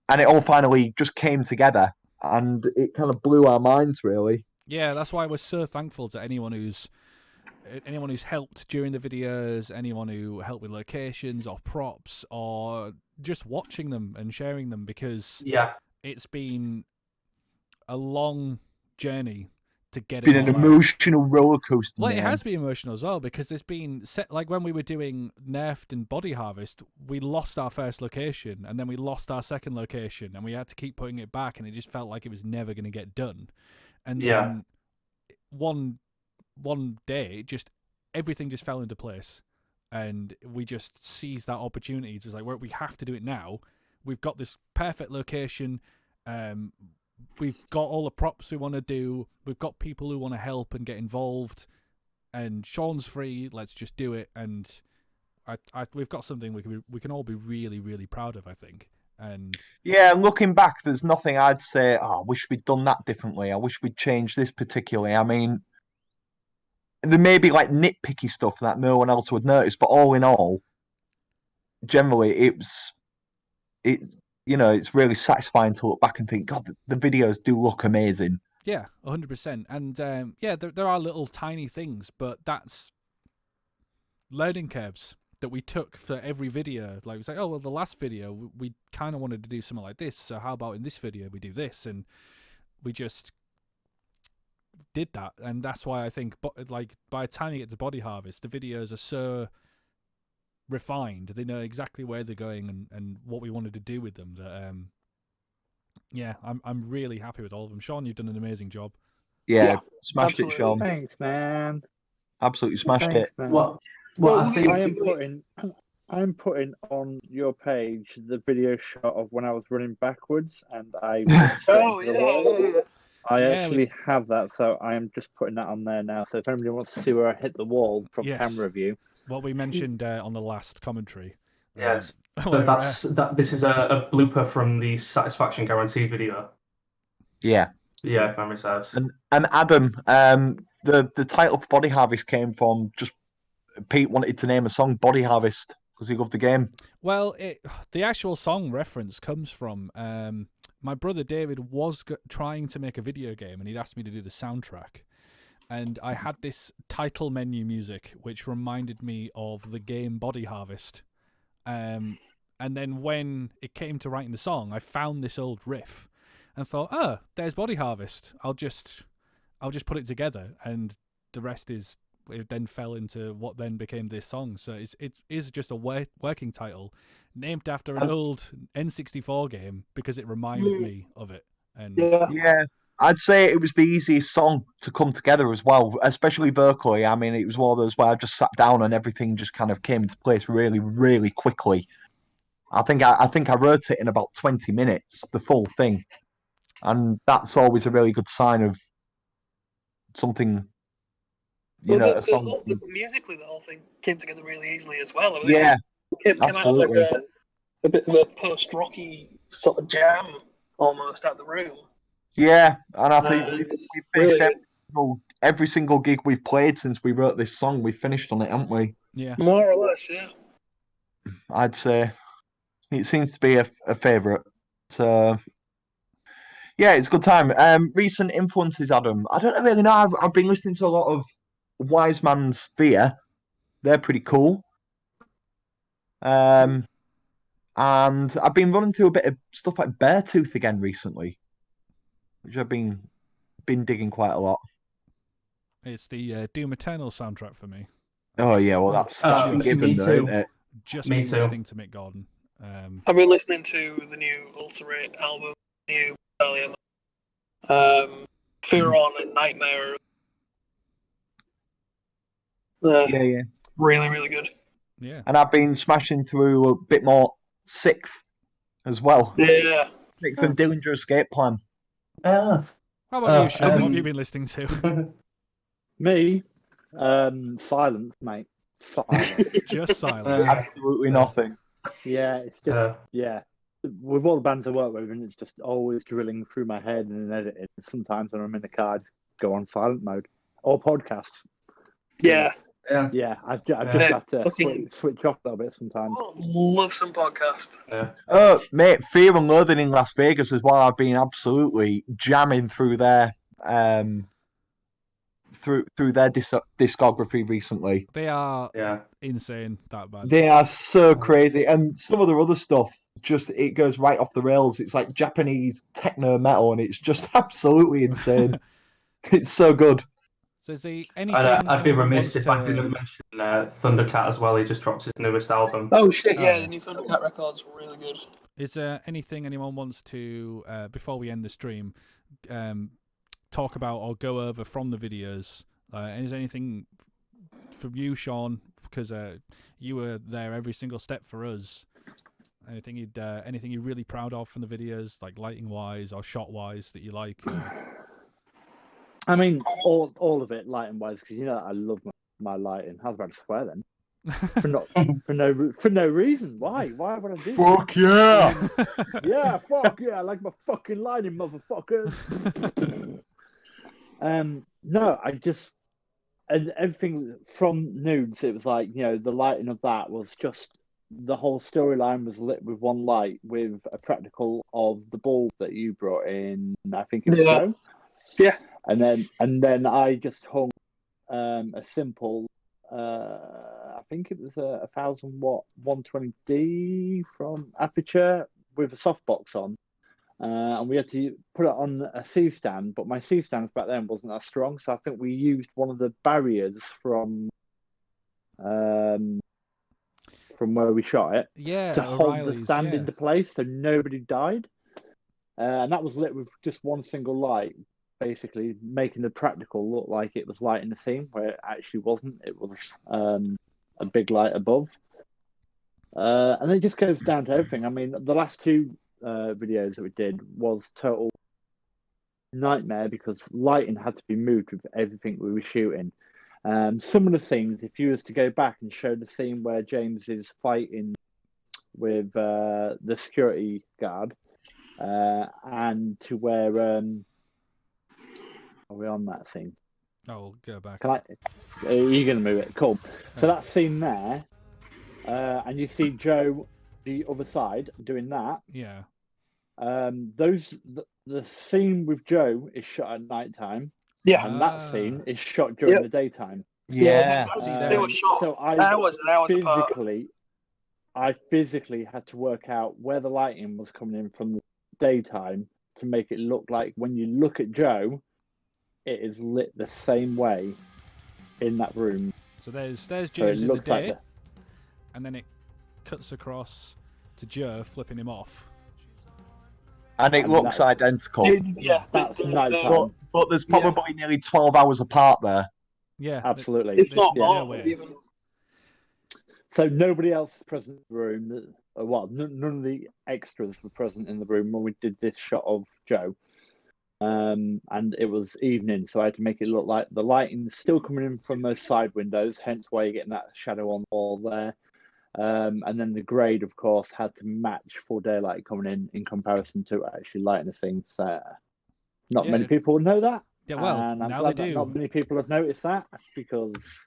Speaker 3: it all finally just came together, and it kind of blew our minds, really.
Speaker 2: Yeah, that's why we're so thankful to anyone who's helped during the videos, anyone who helped with locations or props or just watching them and sharing them, because it's been a long journey to get
Speaker 3: it's been an emotional roller coaster.
Speaker 2: Well, it has been emotional as well, because there's been like when we were doing Nerfed and Body Harvest, we lost our first location and then we lost our second location and we had to keep putting it back, and it just felt like it was never going to get done. And then one day, everything just fell into place, and we just seized that opportunity. It's like, we have to do it now. We've got this perfect location. We've got all the props we want to do. We've got people who want to help and get involved. And Sean's free. Let's just do it. And we've got something we can all be really, really proud of, I think. And
Speaker 3: yeah, looking back, there's nothing I'd say, I wish we'd done that differently. I wish we'd changed this particularly. I mean, there may be like nitpicky stuff that no one else would notice, but all in all, generally, it's really satisfying to look back and think, God, the videos do look amazing.
Speaker 2: Yeah, 100%. And there are little tiny things, but that's learning curves that we took for every video. Like, we say, the last video, we kind of wanted to do something like this, so how about in this video we do this? And we just did that. And that's why I think, like, by the time you get to Body Harvest, the videos are so refined. They know exactly where they're going and what we wanted to do with them. That I'm really happy with all of them. Sean, you've done an amazing job.
Speaker 3: Yeah, smashed
Speaker 1: absolutely.
Speaker 3: it, Sean.
Speaker 5: Thanks, man.
Speaker 3: Absolutely smashed it.
Speaker 5: Man.
Speaker 4: Well,
Speaker 5: Well,
Speaker 4: I think
Speaker 5: I'm putting on your page the video shot of when I was running backwards and I I actually have that, so I am just putting that on there now. So if anybody wants to see where I hit the wall from camera view,
Speaker 2: what we mentioned on the last commentary.
Speaker 4: Yes, this is a blooper from the Satisfaction Guarantee video.
Speaker 3: Yeah,
Speaker 4: if memory serves.
Speaker 3: And Adam, the title for Body Harvest came from just Pete wanted to name a song Body Harvest because he loved the game.
Speaker 2: Well, the actual song reference comes from my brother David was trying to make a video game, and he'd asked me to do the soundtrack. And I had this title menu music, which reminded me of the game Body Harvest. And then when it came to writing the song, I found this old riff. and thought, oh, there's Body Harvest. I'll just put it together, and the rest is. It then fell into what then became this song. So it is just a working title named after an old N64 game because it reminded me of it. And
Speaker 3: Yeah, I'd say it was the easiest song to come together as well, especially vocally. I mean, it was one of those where I just sat down and everything just kind of came into place really, really quickly. I think I wrote it in about 20 minutes, the full thing, and that's always a really good sign of something. A song.
Speaker 1: Musically, the whole thing came together really easily as well. I mean,
Speaker 3: Yeah,
Speaker 1: it came out of like a bit of a post-rocky sort of jam almost out the room.
Speaker 3: Yeah, and I think we finished
Speaker 1: really
Speaker 3: every single gig we've played since we wrote this song. We finished on it, haven't we?
Speaker 2: Yeah,
Speaker 1: more or less. Yeah,
Speaker 3: I'd say it seems to be a favourite. So yeah, it's a good time. Recent influences, Adam. I don't really know. I've been listening to a lot of Wise Man's Fear. They're pretty cool. And I've been running through a bit of stuff like Beartooth again recently, which I've been digging quite a lot.
Speaker 2: it's the Doom Eternal soundtrack for me.
Speaker 3: Oh yeah, well that's a given, though, isn't it?
Speaker 2: Just been listening to Mick Gordon.
Speaker 1: I've been listening to the new Ultimate album, new Alien, Fear On and Nightmare.
Speaker 3: Yeah.
Speaker 1: Really, really good.
Speaker 2: Yeah.
Speaker 3: And I've been smashing through a bit more Sixth as well.
Speaker 1: Yeah.
Speaker 3: Sixth and Dillinger Escape Plan.
Speaker 2: How about you, Sean? What have you been listening to?
Speaker 5: Me? Silence, mate. Silence.
Speaker 2: Just silence.
Speaker 3: Absolutely nothing.
Speaker 5: Yeah, it's just with all the bands I work with, and it's just always drilling through my head and editing. Sometimes when I'm in the car, I just go on silent mode or podcasts.
Speaker 1: Yeah.
Speaker 5: Yeah, I just have to switch off a little bit sometimes.
Speaker 1: Love some podcast.
Speaker 4: Yeah.
Speaker 3: Oh, mate, Fear and Loathing in Las Vegas as well. I've been absolutely jamming through their through their discography recently.
Speaker 2: They are insane, that band.
Speaker 3: They are so crazy, and some of their other stuff it goes right off the rails. It's like Japanese techno metal, and it's just absolutely insane. It's so good.
Speaker 2: So is there anything?
Speaker 4: I'd be remiss if I didn't mention Thundercat as well. He just dropped his newest album.
Speaker 1: Oh shit! Yeah, the new Thundercat record's really good.
Speaker 2: Is there anything anyone wants to before we end the stream talk about or go over from the videos? And is there anything from you, Sean? Because you were there every single step for us. Anything you're really proud of from the videos, like lighting wise or shot wise, that you like?
Speaker 5: I mean, all of it, lighting wise, because you know I love my lighting. I was about to swear then. for no reason. Why would I do that?
Speaker 3: Fuck yeah!
Speaker 5: Yeah, fuck yeah! I like my fucking lighting, motherfuckers. No, I just and everything from Nudes. It was like the lighting of that was just the whole storyline was lit with one light with a practical of the bulb that you brought in. I think it was Joe.
Speaker 1: Yeah.
Speaker 5: And then I just hung a simple, I think it was a 1000-watt 120D from Aperture with a softbox on, and we had to put it on a C-stand. But my C-stands back then wasn't that strong, so I think we used one of the barriers from where we shot it to hold the stand into place, so nobody died. And that was lit with just one single light, basically making the practical look like it was lighting the scene where it actually wasn't. It was a big light above. And it just goes down to everything. I mean, the last two videos that we did was total nightmare because lighting had to be moved with everything we were shooting. Some of the scenes, if you was to go back and show the scene where James is fighting with the security guard, and to where are we on that scene?
Speaker 2: I'll go back.
Speaker 5: Are you going to move it? Cool. So that scene there, and you see Joe the other side doing that.
Speaker 2: Yeah.
Speaker 5: The scene with Joe is shot at night time.
Speaker 1: Yeah.
Speaker 5: And that scene is shot during the daytime.
Speaker 3: Yeah.
Speaker 1: They were shot. So
Speaker 5: I physically had to work out where the lighting was coming in from the daytime to make it look like when you look at Joe, it is lit the same way in that room.
Speaker 2: So there's
Speaker 5: So
Speaker 2: James
Speaker 5: it
Speaker 2: in the
Speaker 5: looks like
Speaker 2: day, and then it cuts across to Joe flipping him off.
Speaker 3: And it
Speaker 5: And
Speaker 3: looks
Speaker 5: that's-
Speaker 3: identical.
Speaker 5: that's night
Speaker 3: But,
Speaker 5: time.
Speaker 3: but there's probably nearly 12 hours apart there.
Speaker 2: Yeah,
Speaker 5: Absolutely.
Speaker 1: It's not
Speaker 2: yeah,
Speaker 1: more
Speaker 2: no way.
Speaker 1: even.
Speaker 5: So nobody else was present in the room. Well, none of the extras were present in the room when we did this shot of Joe. And it was evening, so I had to make it look like the lighting's still coming in from those side windows, hence why you're getting that shadow on the wall there. And then the grade, of course, had to match full daylight coming in comparison to actually lighting the scene. So not
Speaker 2: Yeah.
Speaker 5: many people know that.
Speaker 2: Yeah, well,
Speaker 5: and I'm
Speaker 2: now
Speaker 5: glad
Speaker 2: they
Speaker 5: that
Speaker 2: do.
Speaker 5: not many people have noticed that, because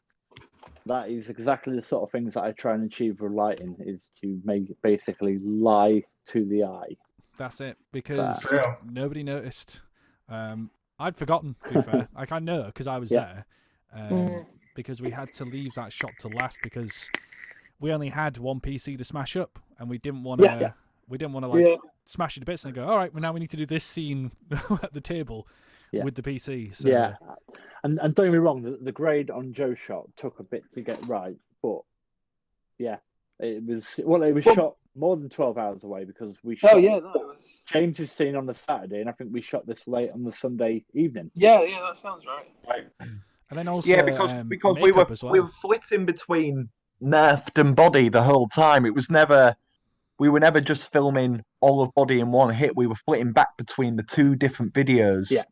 Speaker 5: that is exactly the sort of things that I try and achieve with lighting, is to make it basically lie to the eye.
Speaker 2: That's it, because
Speaker 4: Yeah.
Speaker 2: nobody noticed. I'd forgotten, to be fair. Like, I know, because I was
Speaker 5: Yeah.
Speaker 2: there. Because we had to leave that shot to last, because we only had one PC to smash up, and we didn't want to.
Speaker 1: Yeah.
Speaker 2: We didn't want to like smash it to bits and go, all right, well, now we need to do this scene at the table with the PC. So,
Speaker 5: Yeah, and don't get me wrong, the grade on Joe's shot took a bit to get right, but yeah, it was shot more than 12 hours away, because we shot
Speaker 1: Oh yeah, no, it was.
Speaker 5: James's scene on the Saturday, and I think we shot this late on the Sunday evening.
Speaker 1: Yeah, that sounds right.
Speaker 2: and then also
Speaker 3: because we
Speaker 2: makeup as well.
Speaker 3: we were flitting between nerfed and body the whole time. We were never just filming all of body in one hit. We were flitting back between the two different videos.
Speaker 5: Yeah.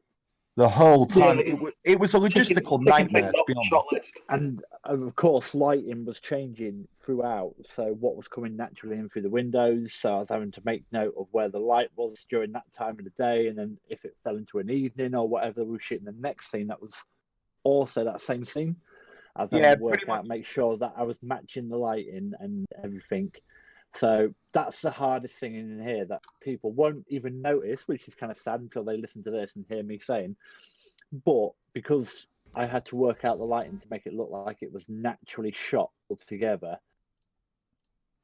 Speaker 3: The whole time.
Speaker 1: Yeah,
Speaker 3: it was a logistical nightmare, to be honest.
Speaker 1: Shot list.
Speaker 5: And of course, lighting was changing throughout. So what was coming naturally in through the windows. So I was having to make note of where the light was during that time of the day, and then if it fell into an evening or whatever, we were shooting the next scene that was also that same scene. I was having to work out, make sure that I was matching the lighting and everything. So that's the hardest thing in here that people won't even notice, which is kind of sad until they listen to this and hear me saying. But because I had to work out the lighting to make it look like it was naturally shot together,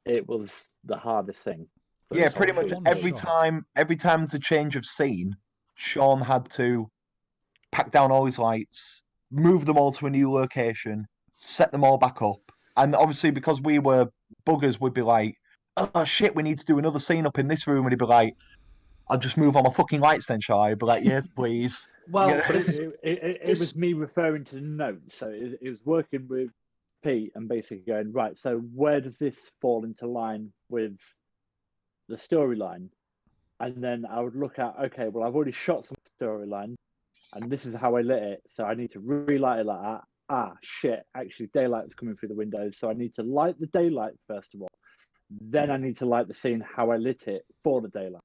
Speaker 5: it was the hardest thing.
Speaker 3: Yeah, pretty much every time there's a change of scene, Sean had to pack down all his lights, move them all to a new location, set them all back up. And obviously, because we were buggers, we'd be like, oh shit, we need to do another scene up in this room. And he'd be like, I'll just move all my fucking lights then, shall I? I'd be like, yes, please.
Speaker 4: Well,
Speaker 3: Yeah.
Speaker 5: But it was me referring to the notes. So it was working with Pete and basically going, right, so where does this fall into line with the storyline? And then I would look at, okay, well, I've already shot some storyline, and this is how I lit it. So I need to relight it like that. Ah, shit, actually, daylight's coming through the windows. So I need to light the daylight first of all. Then I need to light the scene how I lit it for the daylight,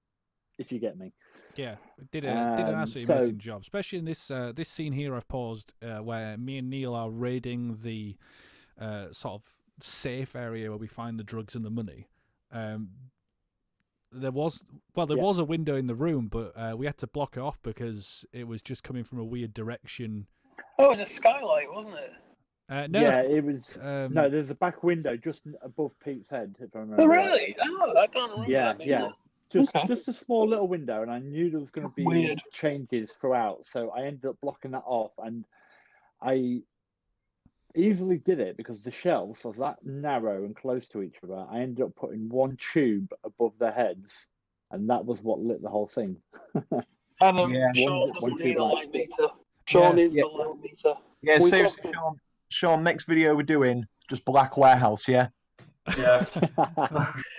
Speaker 5: if you get me.
Speaker 2: Yeah, did an absolutely amazing job, especially in this this scene here I've paused, where me and Neil are raiding the sort of safe area where we find the drugs and the money. There was a window in the room, but we had to block it off because it was just coming from a weird direction.
Speaker 1: Oh, it was a skylight, wasn't it?
Speaker 5: No, yeah, it was. No, there's a back window just above Pete's head, if I remember.
Speaker 1: Oh, really? Oh, I don't remember.
Speaker 5: Yeah,
Speaker 1: that
Speaker 5: yeah. Just a small little window, and I knew there was going to be changes throughout, so I ended up blocking that off, and I easily did it because the shelves was that narrow and close to each other. I ended up putting one tube above their heads, and that was what lit the whole thing.
Speaker 1: And Sean doesn't need a light meter. Sean is the light meter.
Speaker 3: Yeah, seriously, Sean, next video we're doing, just black warehouse, yeah?
Speaker 4: Yeah.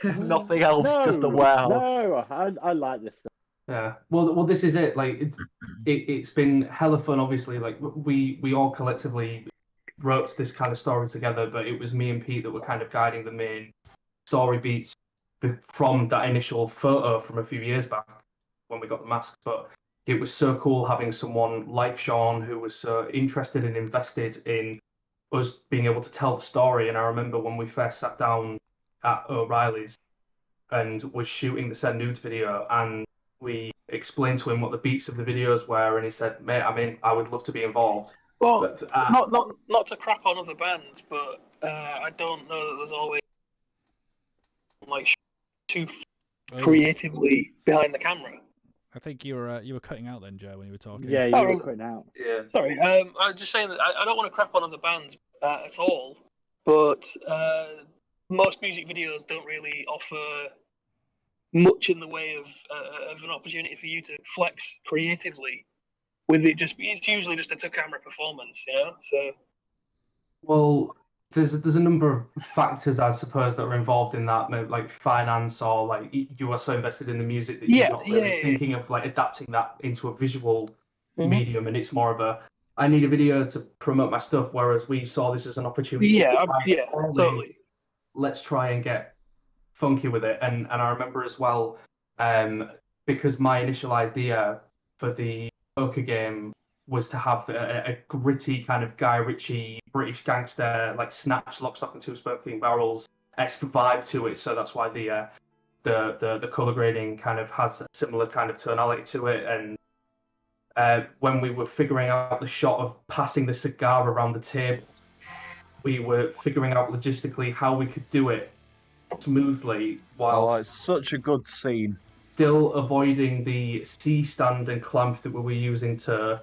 Speaker 3: Nothing else, just a warehouse.
Speaker 5: No, I like this stuff.
Speaker 4: Yeah. Well, this is it. Like, it's been hella fun. Obviously, like we all collectively wrote this kind of story together, but it was me and Pete that were kind of guiding the main story beats from that initial photo from a few years back when we got the masks. But it was so cool having someone like Sean who was so interested and invested in us being able to tell the story. And I remember when we first sat down at O'Reilly's and was shooting the Send Nudes video, and we explained to him what the beats of the videos were, and he said, mate, I would love to be involved.
Speaker 1: Well,
Speaker 4: but,
Speaker 1: not to crap on other bands, but I don't know that there's always like too creatively behind the camera.
Speaker 2: I think you were cutting out then, Joe, when you were talking.
Speaker 5: Yeah, you
Speaker 1: Oh,
Speaker 5: were cutting out.
Speaker 4: Yeah.
Speaker 1: Sorry, I'm just saying that I don't want to crap on other bands at all, but most music videos don't really offer much in the way of an opportunity for you to flex creatively. With it, it's usually just a camera performance, you know. So
Speaker 4: Well, there's a number of factors, I suppose, that are involved in that, maybe like finance, or like you are so invested in the music that you're not really thinking of like adapting that into a visual medium, and it's more of a I need a video to promote my stuff, whereas we saw this as an opportunity.
Speaker 1: Totally.
Speaker 4: Let's try and get funky with it, and I remember as well, because my initial idea for the poker game was to have a gritty kind of Guy Ritchie British gangster, like Snatch, Lock, Stock and Two Smoking Barrels esque vibe to it. So that's why the color grading kind of has a similar kind of tonality to it. And when we were figuring out the shot of passing the cigar around the table, we were figuring out logistically how we could do it smoothly while
Speaker 3: it's such a good scene.
Speaker 4: Still avoiding the C-stand and clamp that we were using to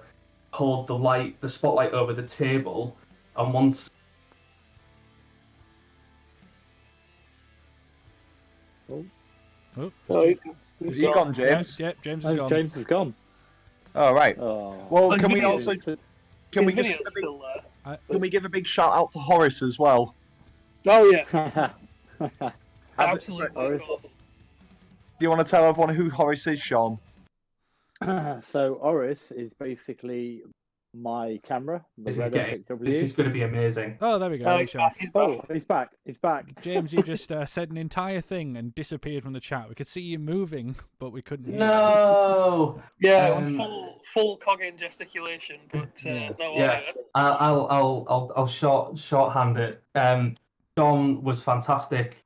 Speaker 4: hold the spotlight over the table. And once
Speaker 3: He's gone, James.
Speaker 2: Yeah, James is gone.
Speaker 5: James is gone.
Speaker 3: All right.
Speaker 5: Oh.
Speaker 3: Well,
Speaker 1: His
Speaker 3: can we
Speaker 1: video's-
Speaker 3: also can we
Speaker 1: his
Speaker 3: just
Speaker 1: video's still there.
Speaker 3: can we give a big shout out to Horace as well?
Speaker 1: Oh yeah, absolutely.
Speaker 5: Horace.
Speaker 3: Do you want to tell everyone who Horace is, Sean?
Speaker 5: So Oris is basically my camera, the
Speaker 4: this
Speaker 5: Red
Speaker 4: is
Speaker 5: W.
Speaker 4: going to be amazing.
Speaker 2: Oh, there we go.
Speaker 1: Oh,
Speaker 2: He's back.
Speaker 5: Oh, he's back. He's back.
Speaker 2: James, you just said an entire thing and disappeared from the chat. We could see you moving, but we couldn't hear you.
Speaker 4: No.
Speaker 1: Yeah, it was full cogging gesticulation, but
Speaker 2: Yeah.
Speaker 1: no
Speaker 4: Yeah.
Speaker 1: audio.
Speaker 4: I'll shorthand it. Don was fantastic.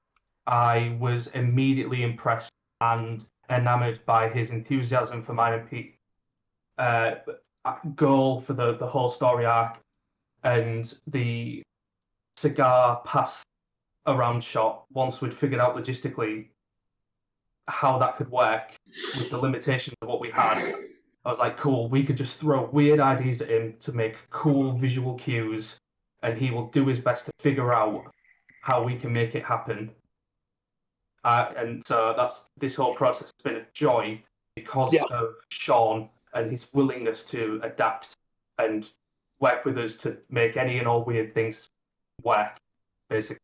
Speaker 4: I was immediately impressed and enamored by his enthusiasm for mine and Pete. Goal for the whole story arc, and the cigar pass around shot. Once we'd figured out logistically how that could work with the limitations of what we had, I was like, cool, we could just throw weird ideas at him to make cool visual cues, and he will do his best to figure out how we can make it happen. And so this whole process has been a joy because of Sean and his willingness to adapt and work with us to make any and all weird things work, basically.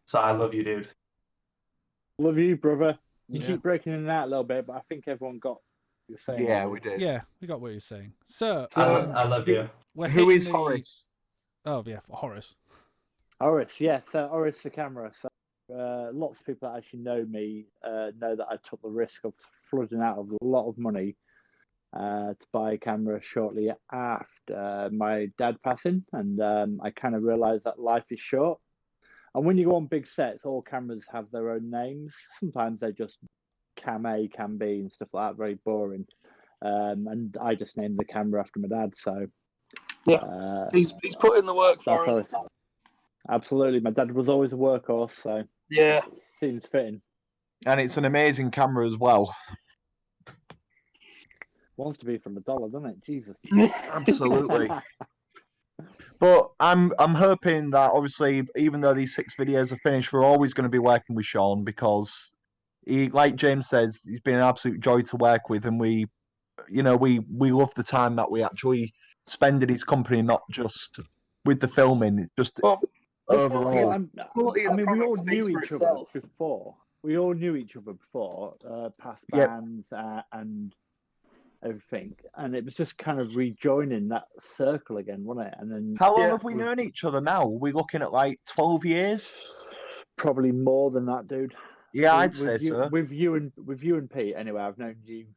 Speaker 4: So I love you, dude.
Speaker 5: Love you, brother. You
Speaker 2: Yeah.
Speaker 5: keep breaking in and out a little bit, but I think everyone got what you're saying.
Speaker 3: Yeah, we did.
Speaker 2: Yeah, we got what you're saying. So,
Speaker 4: I love you.
Speaker 2: we're
Speaker 3: Who is
Speaker 2: hitting the-
Speaker 3: Horace?
Speaker 2: Oh, yeah, Horace.
Speaker 5: Oris, yes. So Oris the camera. So lots of people that actually know me know that I took the risk of flooding out of a lot of money to buy a camera shortly after my dad passing, and I kind of realised that life is short. And when you go on big sets, all cameras have their own names. Sometimes they're just Cam A, Cam B, and stuff like that. Very boring. And I just named the camera after my dad. So
Speaker 1: He's put in the work for
Speaker 5: that's
Speaker 1: us.
Speaker 5: Oris. Absolutely, my dad was always a workhorse, so
Speaker 1: Yeah.
Speaker 5: seems fitting.
Speaker 3: And it's an amazing camera as well.
Speaker 5: Wants to be from $1, doesn't it? Jesus.
Speaker 3: Absolutely. But I'm hoping that obviously, even though these 6 videos are finished, we're always going to be working with Sean because he, like James says, he's been an absolute joy to work with, and we love the time that we actually spend in his company, not just with the filming, just
Speaker 1: Well,
Speaker 3: overall.
Speaker 1: quality of the
Speaker 5: we
Speaker 1: product
Speaker 5: all
Speaker 1: speaks
Speaker 5: knew
Speaker 1: for
Speaker 5: each other
Speaker 1: itself.
Speaker 5: before. We all knew each other before, past
Speaker 3: Yep.
Speaker 5: bands and everything, and it was just kind of rejoining that circle again, wasn't it? And then
Speaker 3: How long have we known each other now? We're looking at like 12 years.
Speaker 5: probably more than that, dude.
Speaker 3: Yeah, I'd
Speaker 5: With
Speaker 3: say
Speaker 5: you,
Speaker 3: so.
Speaker 5: With you and Pete, anyway. I've known you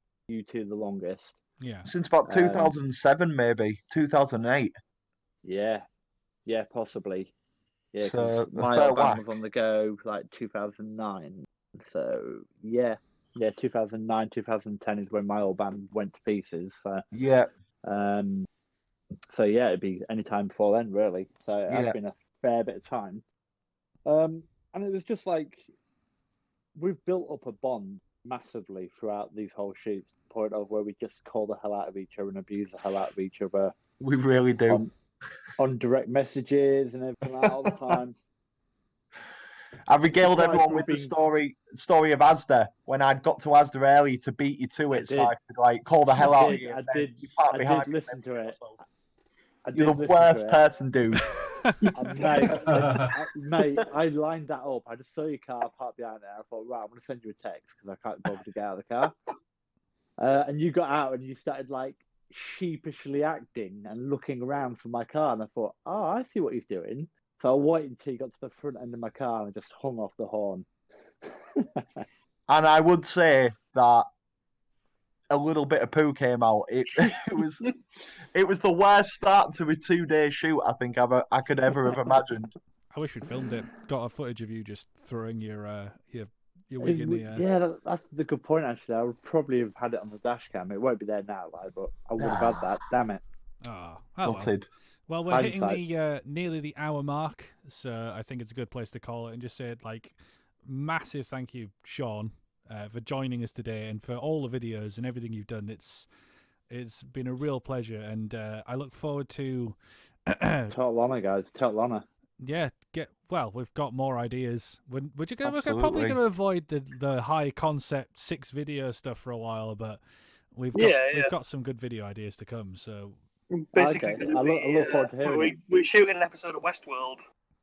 Speaker 5: two the longest.
Speaker 2: Yeah.
Speaker 3: Since about 2007, maybe 2008.
Speaker 5: Yeah, possibly. Yeah,
Speaker 3: So,
Speaker 5: because
Speaker 3: a
Speaker 5: my
Speaker 3: fair
Speaker 5: old band
Speaker 3: whack.
Speaker 5: was on the go like 2009. So yeah, 2009, 2010 is when my old band went to pieces. So
Speaker 3: Yeah,
Speaker 5: so yeah, it'd be any time before then, really. So it
Speaker 3: Yeah.
Speaker 5: has been a fair bit of time. And it was just like we've built up a bond massively throughout these whole shoots, to the point of where we just call the hell out of each other and abuse the hell out of each other
Speaker 3: We really do.
Speaker 5: on direct messages and everything like that all the time.
Speaker 3: I regaled
Speaker 5: Surprised
Speaker 3: everyone
Speaker 5: we've
Speaker 3: with the
Speaker 5: been-
Speaker 3: story of Asda when I'd got to Asda early to beat you to it, so
Speaker 5: did.
Speaker 3: I could like call the hell out of
Speaker 5: did,
Speaker 3: you.
Speaker 5: I
Speaker 3: and then
Speaker 5: did,
Speaker 3: you sat
Speaker 5: I
Speaker 3: behind
Speaker 5: did
Speaker 3: me
Speaker 5: listen
Speaker 3: and
Speaker 5: to
Speaker 3: everything
Speaker 5: it.
Speaker 3: else.
Speaker 5: I did
Speaker 3: You're the
Speaker 5: listen
Speaker 3: worst
Speaker 5: to it.
Speaker 3: person, dude.
Speaker 5: Mate, I lined that up. I just saw your car parked behind there. I thought, right, I'm going to send you a text because I can't bother to get out of the car. And you got out and you started like sheepishly acting and looking around for my car. And I thought, oh, I see what he's doing. So I waited until he got to the front end of my car and just hung off the horn.
Speaker 3: And I would say that a little bit of poo came out. It was the worst start to a 2-day shoot I think I could ever have imagined.
Speaker 2: I wish we'd filmed it. Got a footage of you just throwing your wig in the air.
Speaker 5: Yeah, that's the good point, actually. I would probably have had it on the dash cam. It won't be there now, but I would have had that. Damn it.
Speaker 2: Oh, well.
Speaker 3: Gutted.
Speaker 2: Well, we're
Speaker 5: Hindsight.
Speaker 2: hitting the nearly the hour mark, so I think it's a good place to call it and just say, like, massive thank you, Sean, for joining us today and for all the videos and everything you've done. It's been a real pleasure, and I look forward to
Speaker 5: Total honour, guys. Total honour.
Speaker 2: yeah, we've got more ideas. We're probably
Speaker 3: Absolutely.
Speaker 2: going to avoid the high concept 6 video stuff for a while, but we've got some good video ideas to come. So
Speaker 1: Basically,
Speaker 5: Okay. I look forward to hearing it.
Speaker 1: we're shooting an episode of Westworld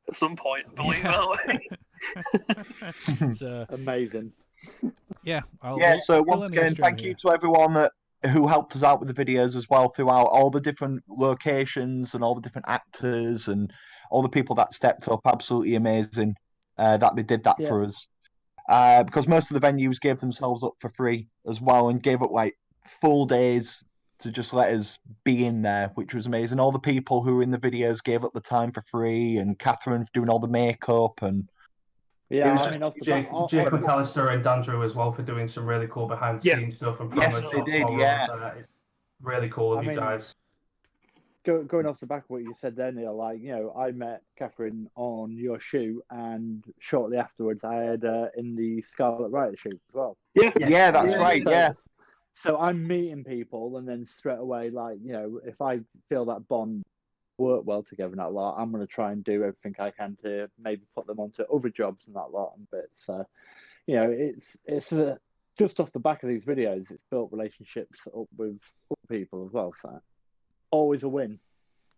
Speaker 1: at some point, I believe, aren't we?
Speaker 2: so
Speaker 5: Amazing.
Speaker 2: yeah,
Speaker 3: So once again, thank you to everyone who helped us out with the videos as well throughout all the different locations and all the different actors and all the people that stepped up. Absolutely amazing that they did that for us. Because most of the venues gave themselves up for free as well and gave up like full days to just let us be in there, which was amazing. All the people who were in the videos gave up the time for free, and Catherine for doing all the makeup and
Speaker 5: Yeah,
Speaker 3: It was
Speaker 5: I mean, off the
Speaker 4: Jake
Speaker 5: back,
Speaker 4: McAllister and Dandrew as well for doing some really cool behind the scenes stuff and promo
Speaker 3: Yes,
Speaker 4: shots
Speaker 3: they did,
Speaker 4: while we're
Speaker 3: yeah.
Speaker 4: on set. It's really cool of you guys.
Speaker 5: going off the back of what you said there, Neil, like, you know, I met Catherine on your shoot, and shortly afterwards I had in the Scarlet Riot shoot as well.
Speaker 3: Yeah, that's right.
Speaker 5: So,
Speaker 3: Yeah,
Speaker 5: so I'm meeting people, and then straight away, like, you know, if I feel that bond work well together and that lot, I'm going to try and do everything I can to maybe put them onto other jobs and that lot and bits. So, you know, it's just off the back of these videos, it's built relationships up with other people as well. So, always a win.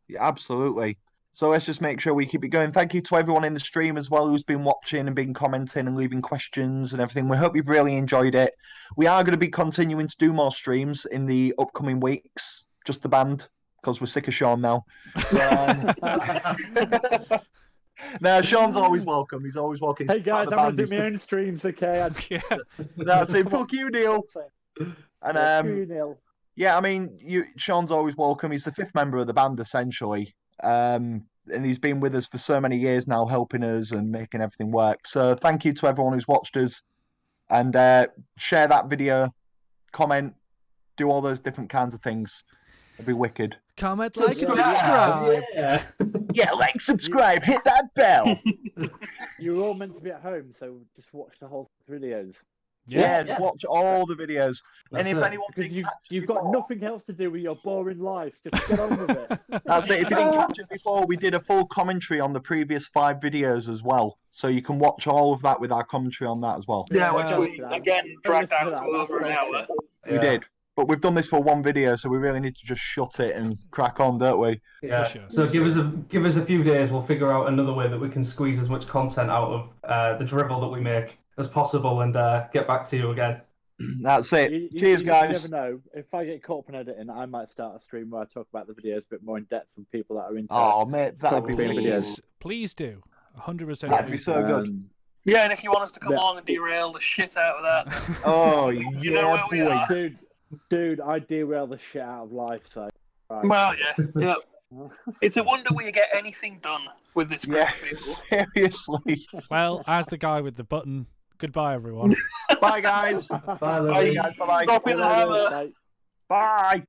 Speaker 3: yeah, absolutely. So let's just make sure we keep it going. Thank you to everyone in the stream as well who's been watching and been commenting and leaving questions and everything. We hope you've really enjoyed it. We are going to be continuing to do more streams in the upcoming weeks, just the band, because we're sick of Sean now. So, no, Sean's always welcome. He's always welcome.
Speaker 5: Hey guys, I'm going to do my own streams, okay?
Speaker 2: yeah.
Speaker 3: That's it. Fuck you, Neil. And
Speaker 5: you, Neil.
Speaker 3: yeah, I mean, Sean's always welcome. He's the 5th member of the band, essentially. And he's been with us for so many years now, helping us and making everything work. So thank you to everyone who's watched us. And share that video, comment, do all those different kinds of things. It'd be wicked.
Speaker 2: Comment, like, and subscribe.
Speaker 4: Yeah.
Speaker 3: Yeah, like, subscribe, hit that bell.
Speaker 5: You're all meant to be at home, so just watch the whole videos.
Speaker 3: Yeah, watch all the videos.
Speaker 4: That's
Speaker 3: and if
Speaker 4: it.
Speaker 3: anyone
Speaker 5: Because
Speaker 3: didn't catch it
Speaker 5: you've got
Speaker 3: before-
Speaker 5: nothing else to do with your boring life. Just get on with it.
Speaker 3: That's it. If you didn't catch it before, we did a full commentary on the previous 5 videos as well. So you can watch all of that with our commentary on that as well.
Speaker 1: Yeah,
Speaker 2: Well,
Speaker 1: which we again dragged out to over an hour.
Speaker 3: We did. But we've done this for one video, so we really need to just shut it and crack on, don't we?
Speaker 4: Yeah.
Speaker 2: For sure.
Speaker 4: So give us a few days. We'll figure out another way that we can squeeze as much content out of the drivel that we make as possible, and get back to you again.
Speaker 3: That's it. Cheers,
Speaker 5: you
Speaker 3: guys.
Speaker 5: never know. If I get caught up in editing, I might start a stream where I talk about the videos a bit more in depth from people that are into
Speaker 3: Oh, mate, that'd be
Speaker 5: Probably
Speaker 3: really
Speaker 5: videos.
Speaker 3: good.
Speaker 2: Please do. 100%.
Speaker 3: That'd be so good.
Speaker 1: Yeah, and if you want us to come
Speaker 5: Yeah.
Speaker 1: along and derail the shit out of that, then
Speaker 3: Oh,
Speaker 1: know
Speaker 3: yeah,
Speaker 1: where we
Speaker 3: boy.
Speaker 1: are.
Speaker 5: Dude, I derail the shit out of life. So, right.
Speaker 1: well, yeah. It's a wonder we get anything done with this group
Speaker 3: Yeah,
Speaker 1: of people.
Speaker 3: seriously.
Speaker 2: Well, as the guy with the button, goodbye, everyone.
Speaker 3: Bye, guys.
Speaker 4: Bye,
Speaker 3: Bye,
Speaker 4: Lily.
Speaker 3: guys. Bye-bye.
Speaker 1: Drop in the hammer.
Speaker 5: Bye.
Speaker 3: Bye.